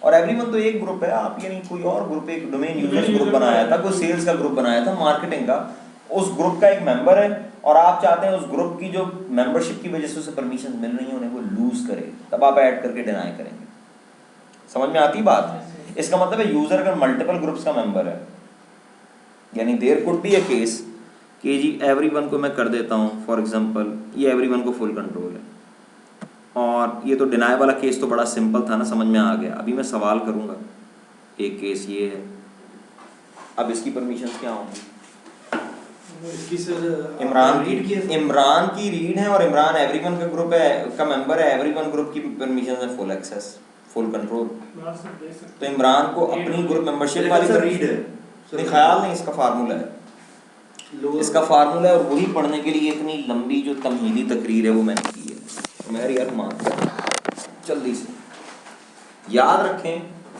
और एवरीवन तो एक ग्रुप है, आप यानी कोई और ग्रुप, एक डोमेन यूजर्स ग्रुप बनाया था, कोई सेल्स का ग्रुप बनाया था, मार्केटिंग का, उस ग्रुप का एक मेंबर है और आप चाहते हैं उस ग्रुप की जो मेंबरशिप की वजह से उसे परमिशन मिल रही है उन्हें वो लूज करे, तब आप ऐड करके डिनाई करेंगे। समझ में आती बात? इसका मतलब है यूजर अगर मल्टीपल ग्रुप्स का मेंबर है, यानी there could be a case कि जी एवरीवन को मैं कर देता हूँ, फॉर एग्जांपल ये एवरीवन को फुल कंट्रोल है, और ये तो डिनाई वाला केस तो बड़ा सिंपल था ना, समझ में आ गया। अभी मैं सवाल करूँगा, एक केस ये है, अब इसकी परमिशंस क्या होंगी? इसकी सर इमरान रीड की रीड है और इमरान एवरीवन का ग्रुप है का मेंबर है, एवरीवन ग्रुप की परमिशन है फुल एक्सेस फुल कंट्रोल। बाहर से देख सकते तो इमरान को अपनी ग्रुप मेंबरशिप वाली सर रीड है नहीं, ख्याल नहीं, इसका फार्मूला है, इसका फार्मूला है और वही पढ़ने के लिए इतनी लंबी जो तमहीदी तकरीर है वो मैंने की है। तो मैं यार मान जल्दी से याद रखें,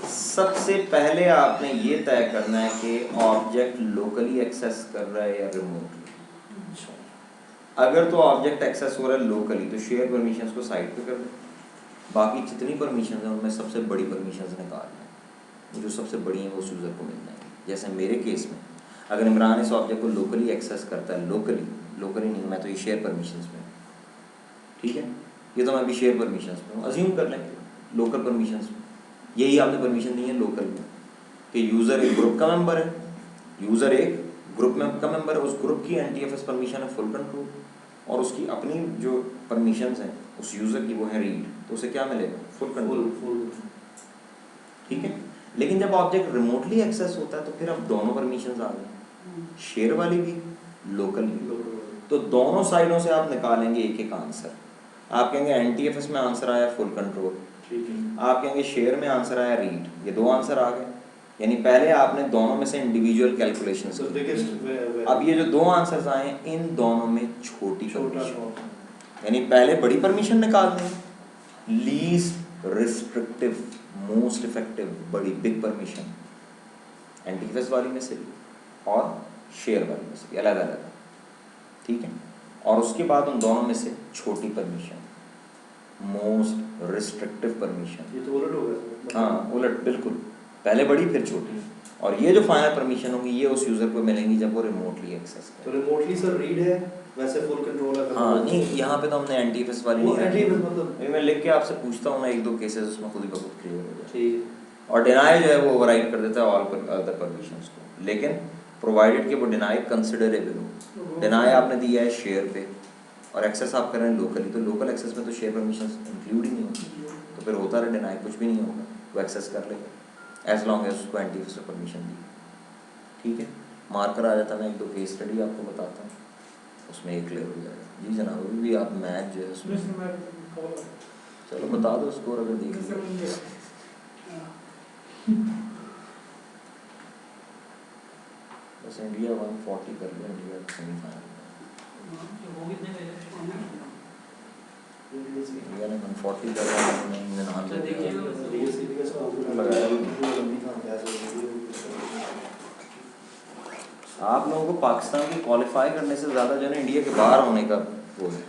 सबसे पहले आपने ये तय करना है कि ऑब्जेक्ट लोकली एक्सेस कर रहा है या रिमोटली। अगर तो ऑब्जेक्ट एक्सेस हो रहा है लोकली तो शेयर परमिशंस को साइड पे कर दें, बाकी जितनी परमिशंस हैं उनमें सबसे बड़ी परमिशंस निकाल लें, जो सबसे बड़ी हैं वो उस यूज़र को मिल जाएंगी। जैसे मेरे केस में अगर इमरान इस ऑब्जेक्ट को लोकली एक्सेस करता है, लोकली नहीं, मैं तो ये शेयर परमिशंस में, ठीक है, ये तो मैं अभी शेयर परमिशंस में हूँ, अज्यूम कर लेंगे लोकल परमिशंस में, यही आपने परमिशन दी है लोकल में कि यूज़र एक ग्रुप का मेंबर है, यूज़र एक ग्रुप में का मेंबर है, उस ग्रुप की NTFS परमिशन है फुल कंट्रोल और उसकी अपनी जो परमिशंस हैं उस यूज़र की वो है रीड, तो उसे क्या मिलेगा? फुल कंट्रोल, ठीक है। लेकिन जब ऑब्जेक्ट रिमोटली एक्सेस होता है तो फिर अब दोनों परमिशंस आ गई, शेयर वाली भी लोकल भी, तो दोनों साइडों से आप निकालेंगे एक एक आंसर। आप कहेंगे NTFS में आंसर आया फुल कंट्रोल, आप कहेंगे शेयर में आंसर आया रीड, ये दो आंसर आ गए, यानी पहले आपने दोनों में से इंडिविजुअल कैलकुलेशंस की। अब ये जो दो आंसर्स आए इन दोनों में छोटी परमिशन, यानी पहले बड़ी परमिशन निकाल दें, लीस्ट रिस्ट्रिक्टिव मोस्ट इफेक्टिव बड़ी बिग परमिशन NTFS वाली में से और शेयर वाली में से अलग अलग, ठीक है, और उसके बाद उन दोनों में से छोटी परमिशन मोस्ट रिस्ट्रिक्टिव परमिशन। ये तो उलट हो गया। हाँ उलट, बिल्कुल, पहले बड़ी फिर छोटी, और ये जो फाइनल परमिशन होगी ये उस यूज़र को मिलेंगी जब वो रिमोटली एक्सेस तो करे। रिमोटली सर रीड है, वैसे फुल कंट्रोल है। हाँ नहीं, यहाँ पे तो हमने NTFS वाली वो नहीं रखी, NTFS मतलब मैं लिख के आपसे पूछता हूँ ना एक दो केसेस, उसमें खुद ही बहुत क्लियर हो जाए। ठीक है। और डिनाई जो है वो ओवरराइड कर देता है ऑल अदर परमिशंस को, लेकिन प्रोवाइडेड कि वो डिनाई कंसिडरेबल हो। डिनाई आपने दिया है शेयर पे और एक्सेस आप कर रहे हैं लोकली, तो लोकल एक्सेस में तो शेयर परमिशंस इंक्लूड ही नहीं होती, तो फिर होता रहे डिनाई, कुछ भी नहीं होगा, वो एक्सेस कर लेगा एज लॉन्ग एज उसको NTFS से परमिशन दी, ठीक है। मार्कर आ जाता है, मैं एक दो केस स्टडी आपको बताता हूँ, उसमें एक क्लियर हो जाएगा। जी जनाब, अभी भी आप मैथ जो है उसमें चलो बता दो स्कोर अगर देख लीजिए। बस इंडिया 140 कर लिया, इंडिया सेमीफाइनल इंडिया ने 140 कर लिया, उन्होंने 99 लगाया। आप लोगों को पाकिस्तान के क्वालिफाई करने से ज़्यादा जो है ना इंडिया के बाहर होने का वो है,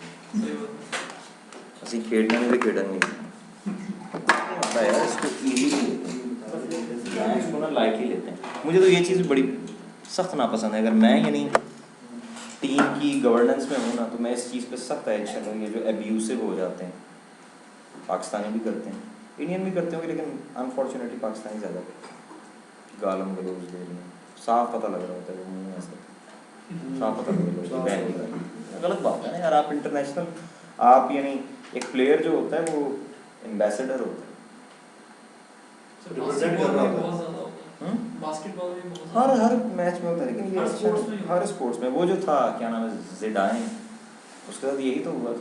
असं खेलना नहीं तो खेलना नहीं आता यार, इसको ईजी लेते हैं, इसको ना लाइटली लेते हैं। मुझे तो ये चीज़ बड़ी सख्त नापसंद है, अगर मैं यानी टीम की गवर्नेंस में हूँ ना तो मैं इस चीज़ पे सख्त एक्शन लूँ। ये जो एब्यूसिव हो जाते हैं, पाकिस्तानी भी करते हैं, इंडियन भी करते होंगे, लेकिन अनफॉर्चुनेटली पाकिस्तानी ज़्यादा गालम गलोज दे रहे हैं, साफ पता लग रहा होता है वो मुँह ऐसा साफ पता लग रहा होता है, बहन गलत बात है ना यार। आप इंटरनेशनल, आप यानी एक प्लेयर जो होता है वो एम्बेसडर होता है, रिप्रेजेंट कर रहा होता है। बास्केटबॉल में हर मैच में होता है, लेकिन ये हर अच्छा स्पोर्ट्स में। हर स्पोर्ट्स में। वो जो था क्या नाम है, ज़िडान, उसके साथ यही तो हुआ था,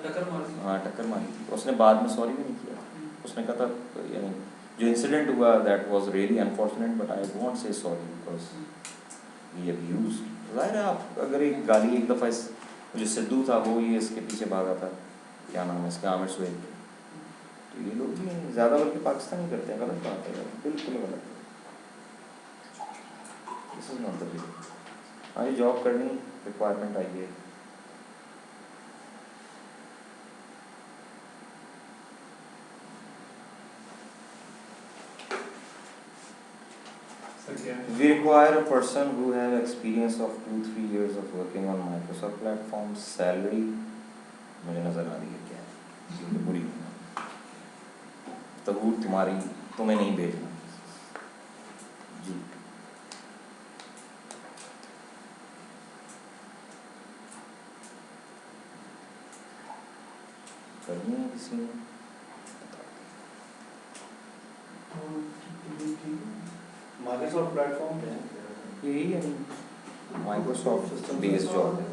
टक्कर मार दी। हाँ टक्कर मारी थी, उसने बाद में सॉरी भी नहीं किया, उसने कहा था यानी जो इंसिडेंट हुआ that was really unfortunate but I won't say sorry because he abused. ज़ाहिर है आप अगर एक गाली एक दफ़ा इस जो सिद्धू था वो ये इसके पीछे भागा था, क्या नाम है इसका, आमिर सुहेल, तो ये लोग भी ज़्यादा बल्कि पाकिस्तानी करते हैं, गलत बात है यार, बिल्कुल गलत है, this is not the way. हाँ ये जॉब करनी रिक्वायरमेंट आई है, we require a person who have experience of 2-3 years of working on Microsoft platform. Salary मुझे नज़र आ रही है क्या है, ये तो बुरी है, तबूर तुम्हारी, तुम्हें नहीं भेजना जी। करनी है किसी ने, माइक्रोसॉफ्ट प्लेटफॉर्म पे यही है माइक्रोसॉफ्ट बेस्ड जॉब है।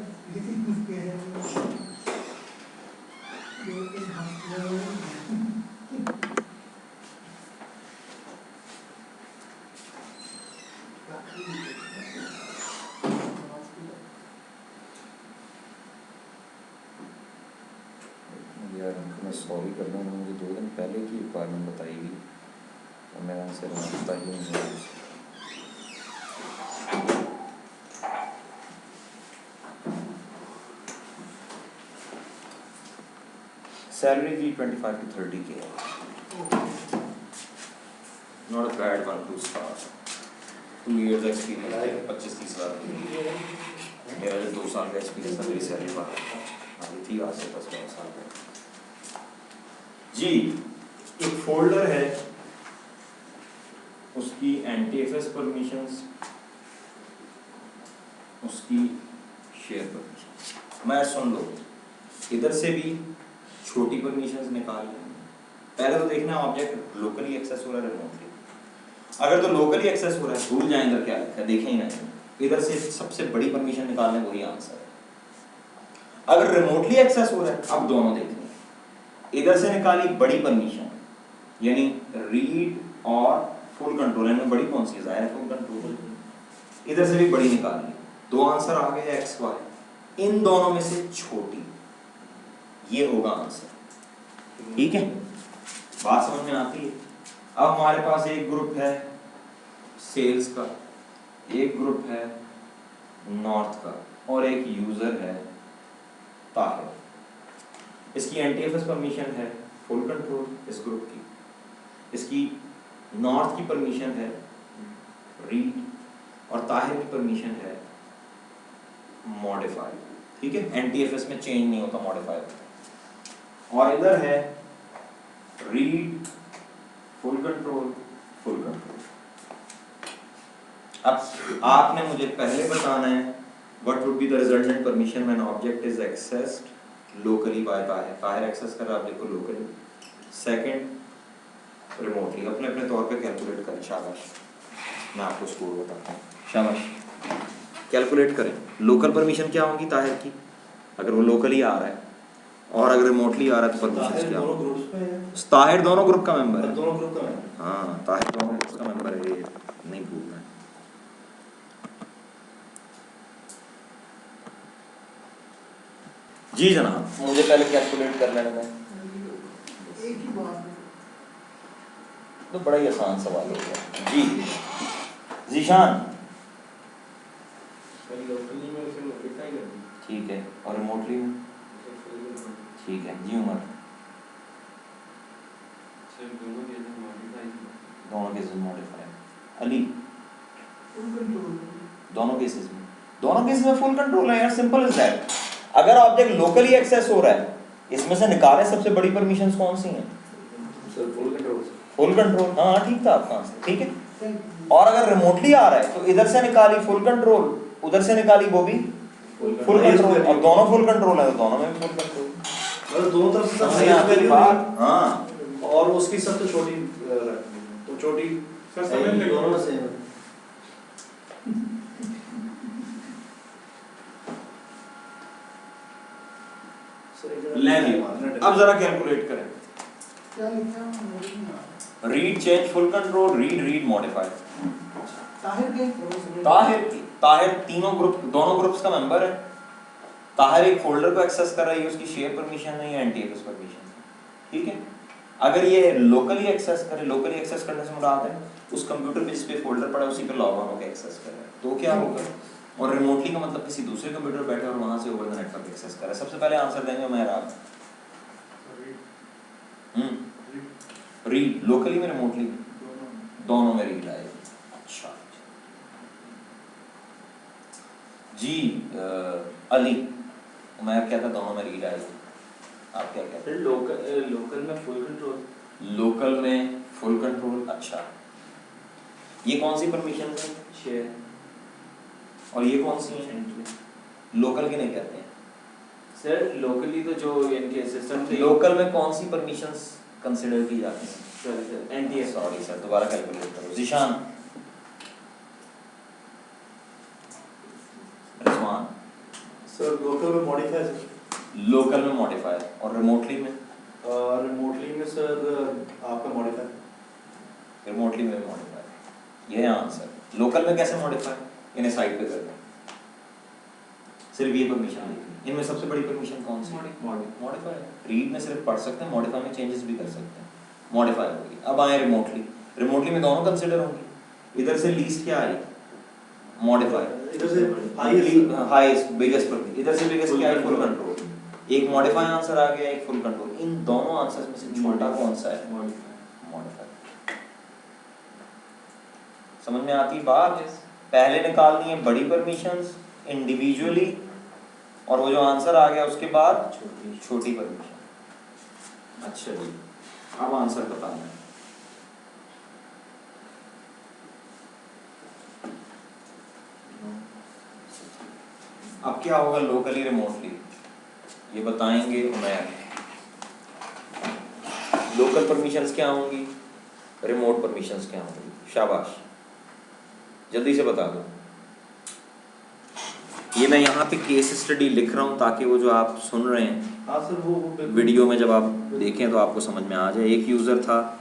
यार मैं सॉरी कर रहा हूँ, मुझे 2 दिन पहले की रिक्वायरमेंट बताई गई और मेरा आंसर पता ही नहीं है। सैलरी भी 25 to 30 के है, not a bad one two start. 2 years experience है, 25-30 हज़ार। मेरा जो 2 साल का एक्सपीरियंस था, मेरी सैलरी बाहर थी आज से 10 साल पहले। जी, एक फोल्डर है, उसकी एंटी-एफएस परमिशंस, उसकी शेयर परमिशंस। मैं सुन लो, इधर से भी छोटी परमिशंस निकाल लेंगे। पहले तो देखना ऑब्जेक्ट लोकली एक्सेस हो रहा है रिमोटली। अगर तो लोकली एक्सेस हो रहा है, भूल जाए इधर क्या लिखा है, देखें ही नहीं। इधर से सबसे बड़ी परमिशन निकालने, वही आंसर है। अगर रिमोटली एक्सेस हो रहा है, अब दोनों देखने, इधर से निकाली बड़ी परमिशन यानी रीड और फुल कंट्रोल, इनमें बड़ी कौन सी है? Full control. इधर से भी बड़ी निकाली, 2 आंसर आ गए एक्स वाई, इन दोनों में से छोटी, ये होगा आंसर। ठीक है, बात समझ में आती है? अब हमारे पास एक ग्रुप है सेल्स का, एक ग्रुप है नॉर्थ का और एक यूजर है ताहिर। इसकी एंटी-एफएस परमिशन है फुल कंट्रोल इस ग्रुप की, इसकी नॉर्थ की परमिशन है रीड और ताहिर की परमिशन है मॉडिफाई। ठीक है, एंटी-एफएस में चेंज नहीं होता, मॉडिफाई होता। और इधर है read full control full control. अब आपने मुझे पहले बताना है what would be the resultant permission when object is accessed locally by Tahir. Tahir access कर रहा है ऑब्जेक्ट को लोकली, सेकंड रिमोटली। अपने अपने तौर पे कैलकुलेट करें। शाबाश, मैं आपको स्कोर बताता हूँ। शाबाश, कैलकुलेट करें। लोकल परमिशन क्या होगी ताहिर की, अगर वो लोकली आ रहा है, और अगर रिमोटली आ रहा है तो परमिशन क्या दोनों होगी? ग्रुप्स पे है, ताहिर दोनों ग्रुप का मेंबर है। दोनों ग्रुप का है। हाँ, ताहिर दोनों ग्रुप का मेंबर है, ये नहीं भूलना है। जी जनाब, मुझे पहले कैलकुलेट कर लेने में, एक ही बात है। तो बड़ा ही आसान सवाल हो गया। जी जीशान, लोकली में उसे मॉडिफाई कर दी। ठीक है, और रिमोटली में ठीक है। जी उमर, सर दोनों केसेस मॉडिफाई। दोनों cases modify. Ali, full control. दोनों केसेस में फुल कंट्रोल है यार, सिंपल इज दैट। अगर ऑब्जेक्ट लोकली एक्सेस हो रहा है, इसमें से निकालें सबसे बड़ी परमिशंस कौन सी हैं? Sir full control. Full control, हाँ ठीक था आपका आंसर, ठीक है। और अगर रिमोटली आ रहा है तो इधर से निकाली फुल कंट्रोल, उधर से निकाली वो भी फुल कंट्रोल, और दोनों फुल कंट्रोल है तो दोनों में भी फुल कंट्रोल। मतलब दोनों तरफ से समझ सही आती वैल्यू बात? हाँ, और उसकी सबसे छोटी तो छोटी सर समझ लगी। दोनों में सेम है। अब जरा कैलकुलेट करें। क्या लिखा है मुझे नहीं आ रहा। Read change full control, read modify. Tahir के ताहिर तीनों ग्रुप, दोनों ग्रुप्स का मेंबर है। ताहिर एक फोल्डर को एक्सेस कर रही है, उसकी शेयर परमिशन है या एंटी-एक्सेस परमिशन है। ठीक है, अगर ये लोकली एक्सेस करे, लोकली एक्सेस करने से मुराद है उस कंप्यूटर पे जिस पे फोल्डर पड़ा है उसी पे लॉग ऑन होकर एक्सेस कर रहा है, तो क्या होगा? और रिमोटली का मतलब किसी दूसरे कंप्यूटर बैठे और वहां से ओवर द नेटवर्क एक्सेस कर रहा है। सबसे पहले आंसर देंगे मैं आप रीड लोकली में, रिमोटली दोनों में रीड आएगी। अच्छा जी अली, मैं कहता दोनों में रीड आएगी, आप क्या कहते हैं? लोकल में फुल कंट्रोल। लोकल में फुल कंट्रोल। अच्छा, ये कौन सी परमिशन है? शेयर। और ये कौन सी है? लोकल के नहीं कहते हैं सर लोकली तो जो इनके सिस्टम से लोकल में कौन सी परमिशंस कंसीडर की जाती हैं? Sir NTS. सॉरी सर, दोबारा कैलकुलेट करो। जिशान, सर लोकल में मॉडिफाई सर, लोकल में मॉडिफायर और रिमोटली में? रिमोटली में सर आपका मॉडिफाई। रिमोटली में मॉडिफायर, ये है आंसर। लोकल में कैसे मॉडिफाई? इन्हें साइड पे कर दें, सिर्फ ये परमिशन देखनी। इनमें सबसे बड़ी परमिशन कौन सी? मॉडिफायर। रीड में सिर्फ पढ़ सकते हैं, मॉडिफाई में चेंजेस भी कर सकते हैं। मॉडिफाई होगी। अब आए रिमोटली, रिमोटली में दोनों कंसिडर होंगी। इधर से लीस्ट क्या आई? मॉडिफायर। इधर से हाईएस्ट बिगेस्ट पर, इधर से बिगेस्ट क्या है? Full control. एक मॉडिफाई आंसर आ गया, एक फुल कंट्रोल। इन दोनों आंसर्स में से छोटा कौन सा है? मॉडिफाई। समझ में आती बात? पहले निकालनी है बड़ी परमिशंस इंडिविजुअली, और वो जो आंसर आ गया उसके बाद छोटी परमिशन। अच्छा जी, अब आंसर बताना है। अब क्या होगा लोकली रिमोटली, ये बताएंगे उमैर। लोकल परमिशंस क्या होंगी, रिमोट परमिशंस क्या होंगी? शाबाश, जल्दी से बता दो। ये मैं यहाँ पे केस स्टडी लिख रहा हूँ ताकि वो जो आप सुन रहे हैं हाँ सर वो वीडियो में जब आप देखें तो आपको समझ में आ जाए। एक यूज़र था,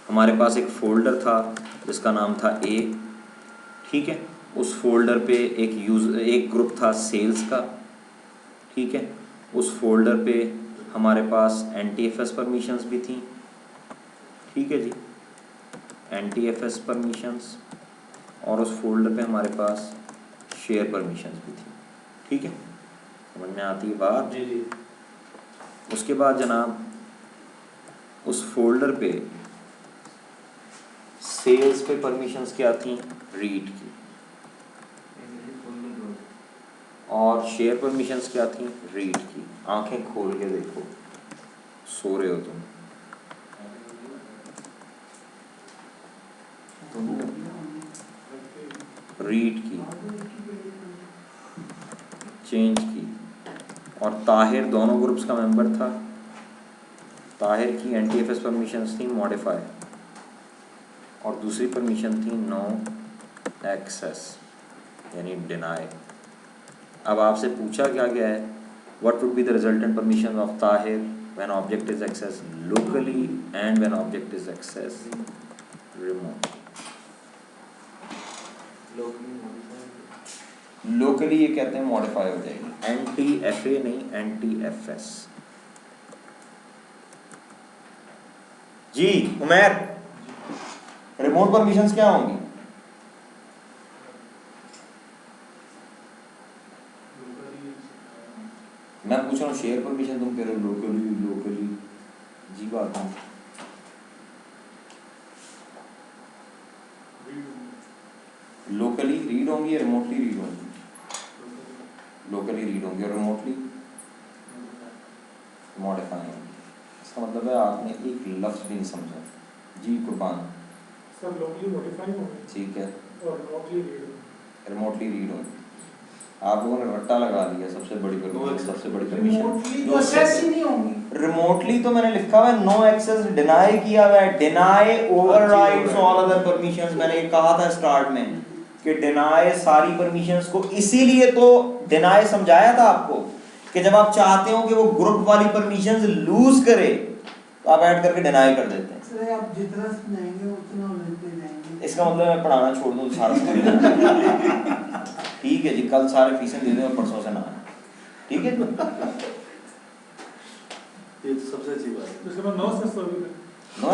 हमारे पास एक फ़ोल्डर था जिसका नाम था ए, ठीक है। उस फोल्डर पे एक ग्रुप था सेल्स का, ठीक है। उस फोल्डर पे हमारे पास NTFS परमिशंस भी थी, ठीक है जी, NTFS परमिशंस। और उस फोल्डर पे हमारे पास शेयर परमिशंस भी थी, ठीक है। समझ में आती है बात? जी जी। उसके बाद जनाब उस फोल्डर पे सेल्स पे परमिशंस क्या थी? रीड की। और शेयर परमिशंस क्या थी? रीड की। आंखें खोल के देखो, सो रहे हो तुम। रीड की, चेंज की। और ताहिर दोनों ग्रुप्स का मेंबर था। ताहिर की NTFS परमिशंस थी मॉडिफाई, और दूसरी परमिशन थी नो एक्सेस यानी डिनाई। अब आपसे पूछा क्या गया है, what would be the resultant permission of Tahir when object is access locally and when object is access remote. Locally ये कहते हैं मॉडिफाई हो जाएगी, NTFA नहीं NTFS। जी उमैर, रिमोट परमिशंस क्या होंगी? मैं पूछ रहा हूँ शेयर परमिशन, तुम कह रहे हो लोकली। जी बात है। लोकली रीड होंगी या रिमोटली रीड होंगी? लोकली रीड होंगी और रिमोटली मॉडिफाई होंगी। इसका मतलब है आपने एक लफ्ज भी नहीं समझा। जी कुर्बान। सब लोकली मॉडिफाई होंगे ठीक है, और रिमोटली रीड होंगी। आप लोगों ने रट्टा लगा लिया, सबसे बड़ी परमिशन, सबसे बड़ी परमिशन रिमोटली तो एक्सेस ही नहीं होंगी। रिमोटली तो मैंने लिखा हुआ है नो एक्सेस, डिनाई किया हुआ है, deny overrides all other permissions. मैंने ये कहा था स्टार्ट में कि डिनाई सारी परमिशंस को, इसीलिए तो डिनाई समझाया था आपको कि जब आप चाहते हो कि वो ग्रुप वाली परमिशंस लूज करे तो आप ऐड करके डिनाई कर देते हैं। सर आप जितना सुनाएंगे उतना लेते जाएंगे। इसका मतलब मैं पढ़ाना छोड़ दूं सारा ठीक है जी, कल सारे फीसें दे दें और परसों से ना आए, ठीक है। ये तो सबसे अच्छी बात है। उसके बाद नो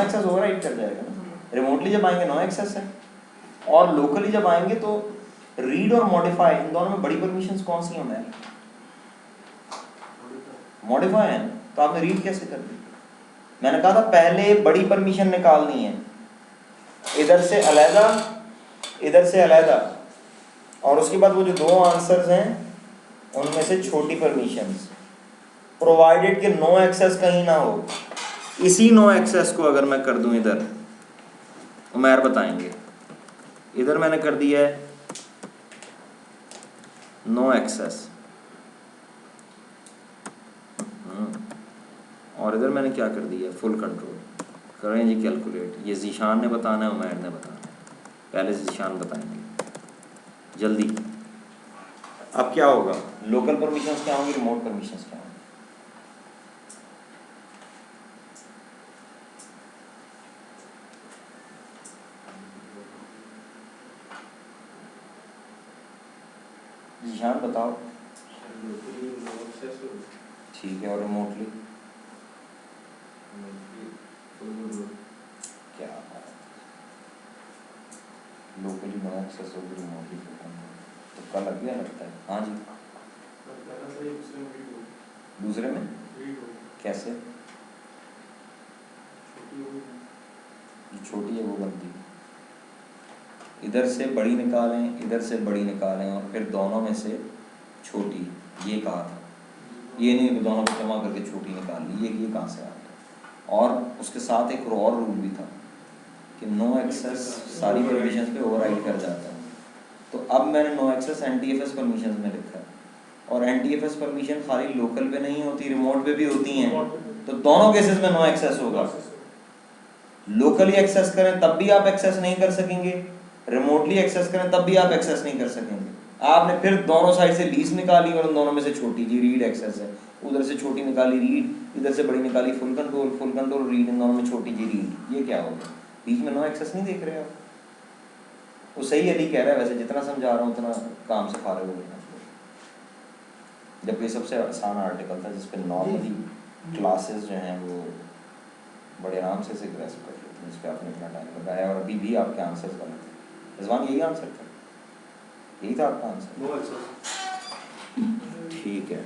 एक्सेस ओवरराइड कर जाएगा ना। रिमोटली जब आएंगे नो एक्सेस है, और लोकली जब आएंगे तो रीड और मॉडिफाई, इन दोनों में बड़ी परमिशंस कौन सी हैं? मॉडिफाई है। तो आपने रीड कैसे कर दी? मैंने कहा था पहले बड़ी परमिशन निकालनी है, इधर से अलहदा, इधर से अलहदा, और उसके बाद वो जो दो आंसर्स हैं उनमें से छोटी परमिशंस, प्रोवाइडेड कि नो एक्सेस कहीं ना हो। इसी नो एक्सेस को अगर मैं कर दूं इधर, उमैर बताएंगे, इधर मैंने कर दिया है नो एक्सेस, और इधर मैंने क्या कर दिया, फुल कंट्रोल। करें जी कैलकुलेट। ये जीशान ने बताना है, उमैर ने बताना है। पहले जीशान बताएंगे जल्दी। अब क्या होगा, लोकल परमिशंस क्या होंगी, रिमोट परमिशंस क्या होंगी? जीशान बताओ। लोकली नो एक्सेस हो, ठीक है, और रिमोटली फुल कंट्रोल। क्या बात, लोकली नो एक्सेस होगी, रिमोटली फुल कंट्रोल। तो कल लग गया लगता है। हाँ जी, पर पहला सही दूसरे में रीड हो, दूसरे में रीड हो, कैसे? छोटी हो गई। जो छोटी है वो बनती है, इधर से बड़ी निकालें, इधर से बड़ी निकालें, और फिर दोनों में से छोटी, ये कहा था। ये नहीं कि दोनों को जमा करके छोटी निकाल ली, ये कहाँ से आ गया? और उसके साथ एक और रूल भी था कि नो एक्सेस सारी परमिशंस पे ओवरराइड कर जाता है। तो अब मैंने नो एक्सेस एनटीएफएस परमिशंस में लिखा है, और एनटीएफएस परमिशन खाली लोकल पे नहीं होती, रिमोट पे भी होती हैं। तो दोनों केसेस में नो एक्सेस होगा। लोकली एक्सेस करें तब भी आप एक्सेस नहीं कर सकेंगे, रिमोटली एक्सेस करें तब भी आप एक्सेस नहीं कर सकेंगे। आपने फिर दोनों साइड से लीज निकाली और उन दोनों में से छोटी जी रीड एक्सेस है, उधर से छोटी निकाली रीड, इधर से बड़ी निकाली फुल कंट्रोल रीड, इन दोनों में छोटी जी रीड। ये क्या होगा? बीच में नो एक्सेस नहीं देख रहे आप? वो सही अली कह रहा है, वैसे जितना समझा रहा हूँ उतना काम से फारिग हो गए। जबकि सबसे आसान आर्टिकल था जिसपे नॉर्मली क्लासेस जो हैं वो बड़े आराम से ग्रेस्प कर लेते हैं, इस पर आपने इतना टाइम लगाया और अभी भी आपके आंसर्स गलत थे। रिजवान यही आंसर था, यही था आपका आंसर? No access. ठीक है,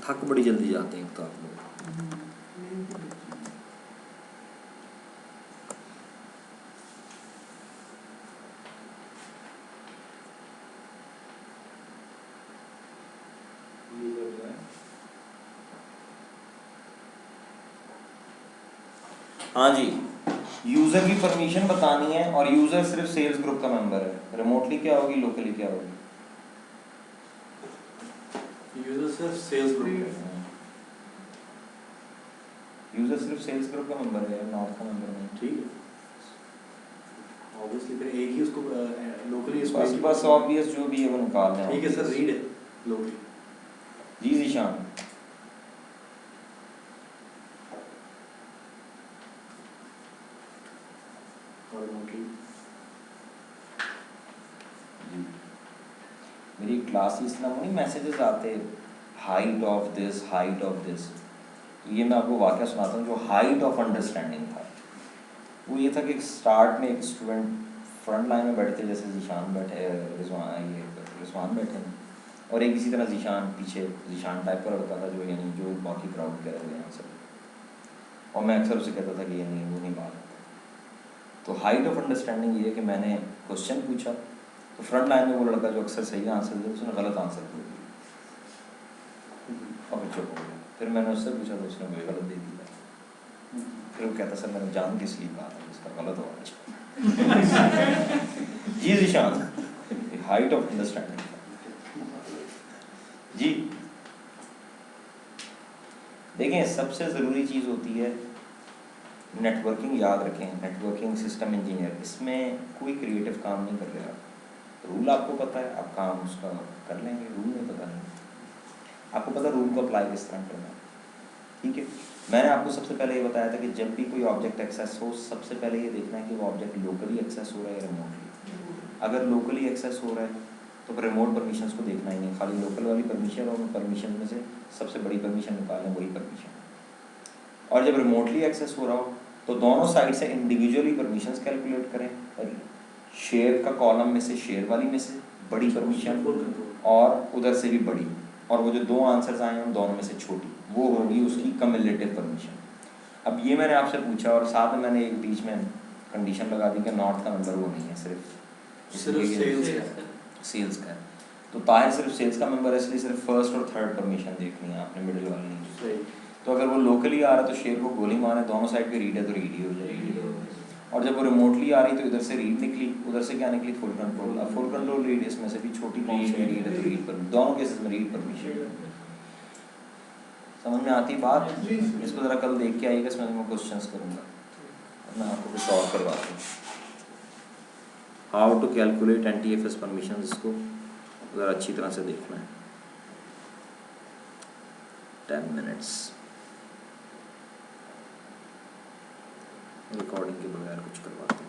थक बड़ी जल्दी जाते हैं तो आप लोग। हाँ जी, यूजर की परमिशन बतानी है और यूजर सिर्फ सेल्स ग्रुप का मेंबर है। रिमोटली क्या होगी, लोकली क्या होगी? यूजर सिर्फ सेल्स ग्रुप है। यूजर सिर्फ सेल्स ग्रुप का मेंबर है, नॉट का मेंबर नहीं। ठीक है, ऑब्वियसली फिर एक ही उसको लोकली इसको बस एक ही बस ऑब्वियस जो भी है वो निकालना है। ठीक है सर, रीड है लोकली। जी जीशान, और रिमोटली मेरी क्लासेस ना नहीं मैसेजेस आते height of this, height of this. तो ये मैं आपको वाकया सुनाता हूँ। जो हाइट ऑफ अंडरस्टैंडिंग था वो ये था कि स्टार्ट में एक स्टूडेंट फ्रंट लाइन में बैठे थे, जैसे जीशान बैठे, रिजवान बैठे हैं, और एक इसी तरह जीशान पीछे, जीशान टाइप का लड़का था जो यानी जो बाकी क्राउड कह रहे हैं सब। और मैं अक्सर उसे कहता था कि ये नहीं, वो नहीं बात। तो हाइट ऑफ अंडरस्टैंडिंग ये है कि मैंने क्वेश्चन पूछा तो फ्रंट लाइन में वो लड़का जो अक्सर सही आंसर दे उसने गलत आंसर बोल दिया और फिर चुप हो गया। फिर मैंने उससे पूछा तो उसने मुझे गलत दे दिया। फिर वो कहता सर मैंने जान के इसलिए कहा था इसका गलत होगा। जी जीशान, हाइट ऑफ अंडरस्टैंडिंग जी। देखें, सबसे ज़रूरी चीज़ होती है नेटवर्किंग। याद रखें, नेटवर्किंग सिस्टम इंजीनियर, इसमें कोई क्रिएटिव काम नहीं कर रहे आप। रूल आपको पता है, आप काम उसका कर लेंगे। रूल नहीं पता नहीं, आपको पता रूल को अप्लाई किस तरह करना है। ठीक है, मैंने आपको सबसे पहले ये बताया था कि जब भी कोई ऑब्जेक्ट एक्सेस हो, सबसे पहले ये देखना है कि वो ऑब्जेक्ट लोकली एक्सेस हो रहा है या रिमोटली। अगर लोकली एक्सेस हो रहा है तो फिर रिमोट परमिशंस को देखना ही नहीं, खाली लोकल वाली परमिशन और परमिशन में से सबसे बड़ी परमिशन निकालें, वही परमिशन। और जब रिमोटली एक्सेस हो रहा हो तो दोनों साइड से इंडिविजुअली परमिशंस कैलकुलेट करें, और शेयर का कॉलम में से शेयर वाली में से बड़ी परमिशन और उधर से भी बड़ी, और वो जो दो आंसर्स आए हैं उन दोनों में से छोटी, वो होगी उसकी कम्युलेटिव परमिशन। अब ये मैंने आपसे पूछा और साथ में मैंने एक बीच में कंडीशन लगा दी कि नॉट का मेंबर वो नहीं है, सिर्फ सेल्स का है। तो ताहिर सिर्फ सेल्स का मेंबर है, इसलिए सिर्फ फर्स्ट और थर्ड परमिशन देखनी है आपने, मिडिल वाली नहीं। तो अगर वो लोकली आ रहा है तो शेयर को गोली मारे, दोनों साइड पे रीड है तो रीड ही हो जाएगी। और जब वो रिमोटली आ रही तो इधर से रीड निकली, उधर से क्या निकली, फुल कंट्रोल। अब फुल कंट्रोल रीड इसमें से भी छोटी कौन सी रीड है तो रीड पर, दोनों केसेस में रीड परमिशन। समझ में आती बात? इसको ज़रा कल देख के आइएगा, इसमें मैं क्वेश्चंस करूँगा। मैं आपको कुछ और करवाता हूँ। How to calculate NTFS permission, इसको ज़रा अच्छी तरह से देखना है। 10 मिनट्स रिकॉर्डिंग के बगैर कुछ करवाते हैं।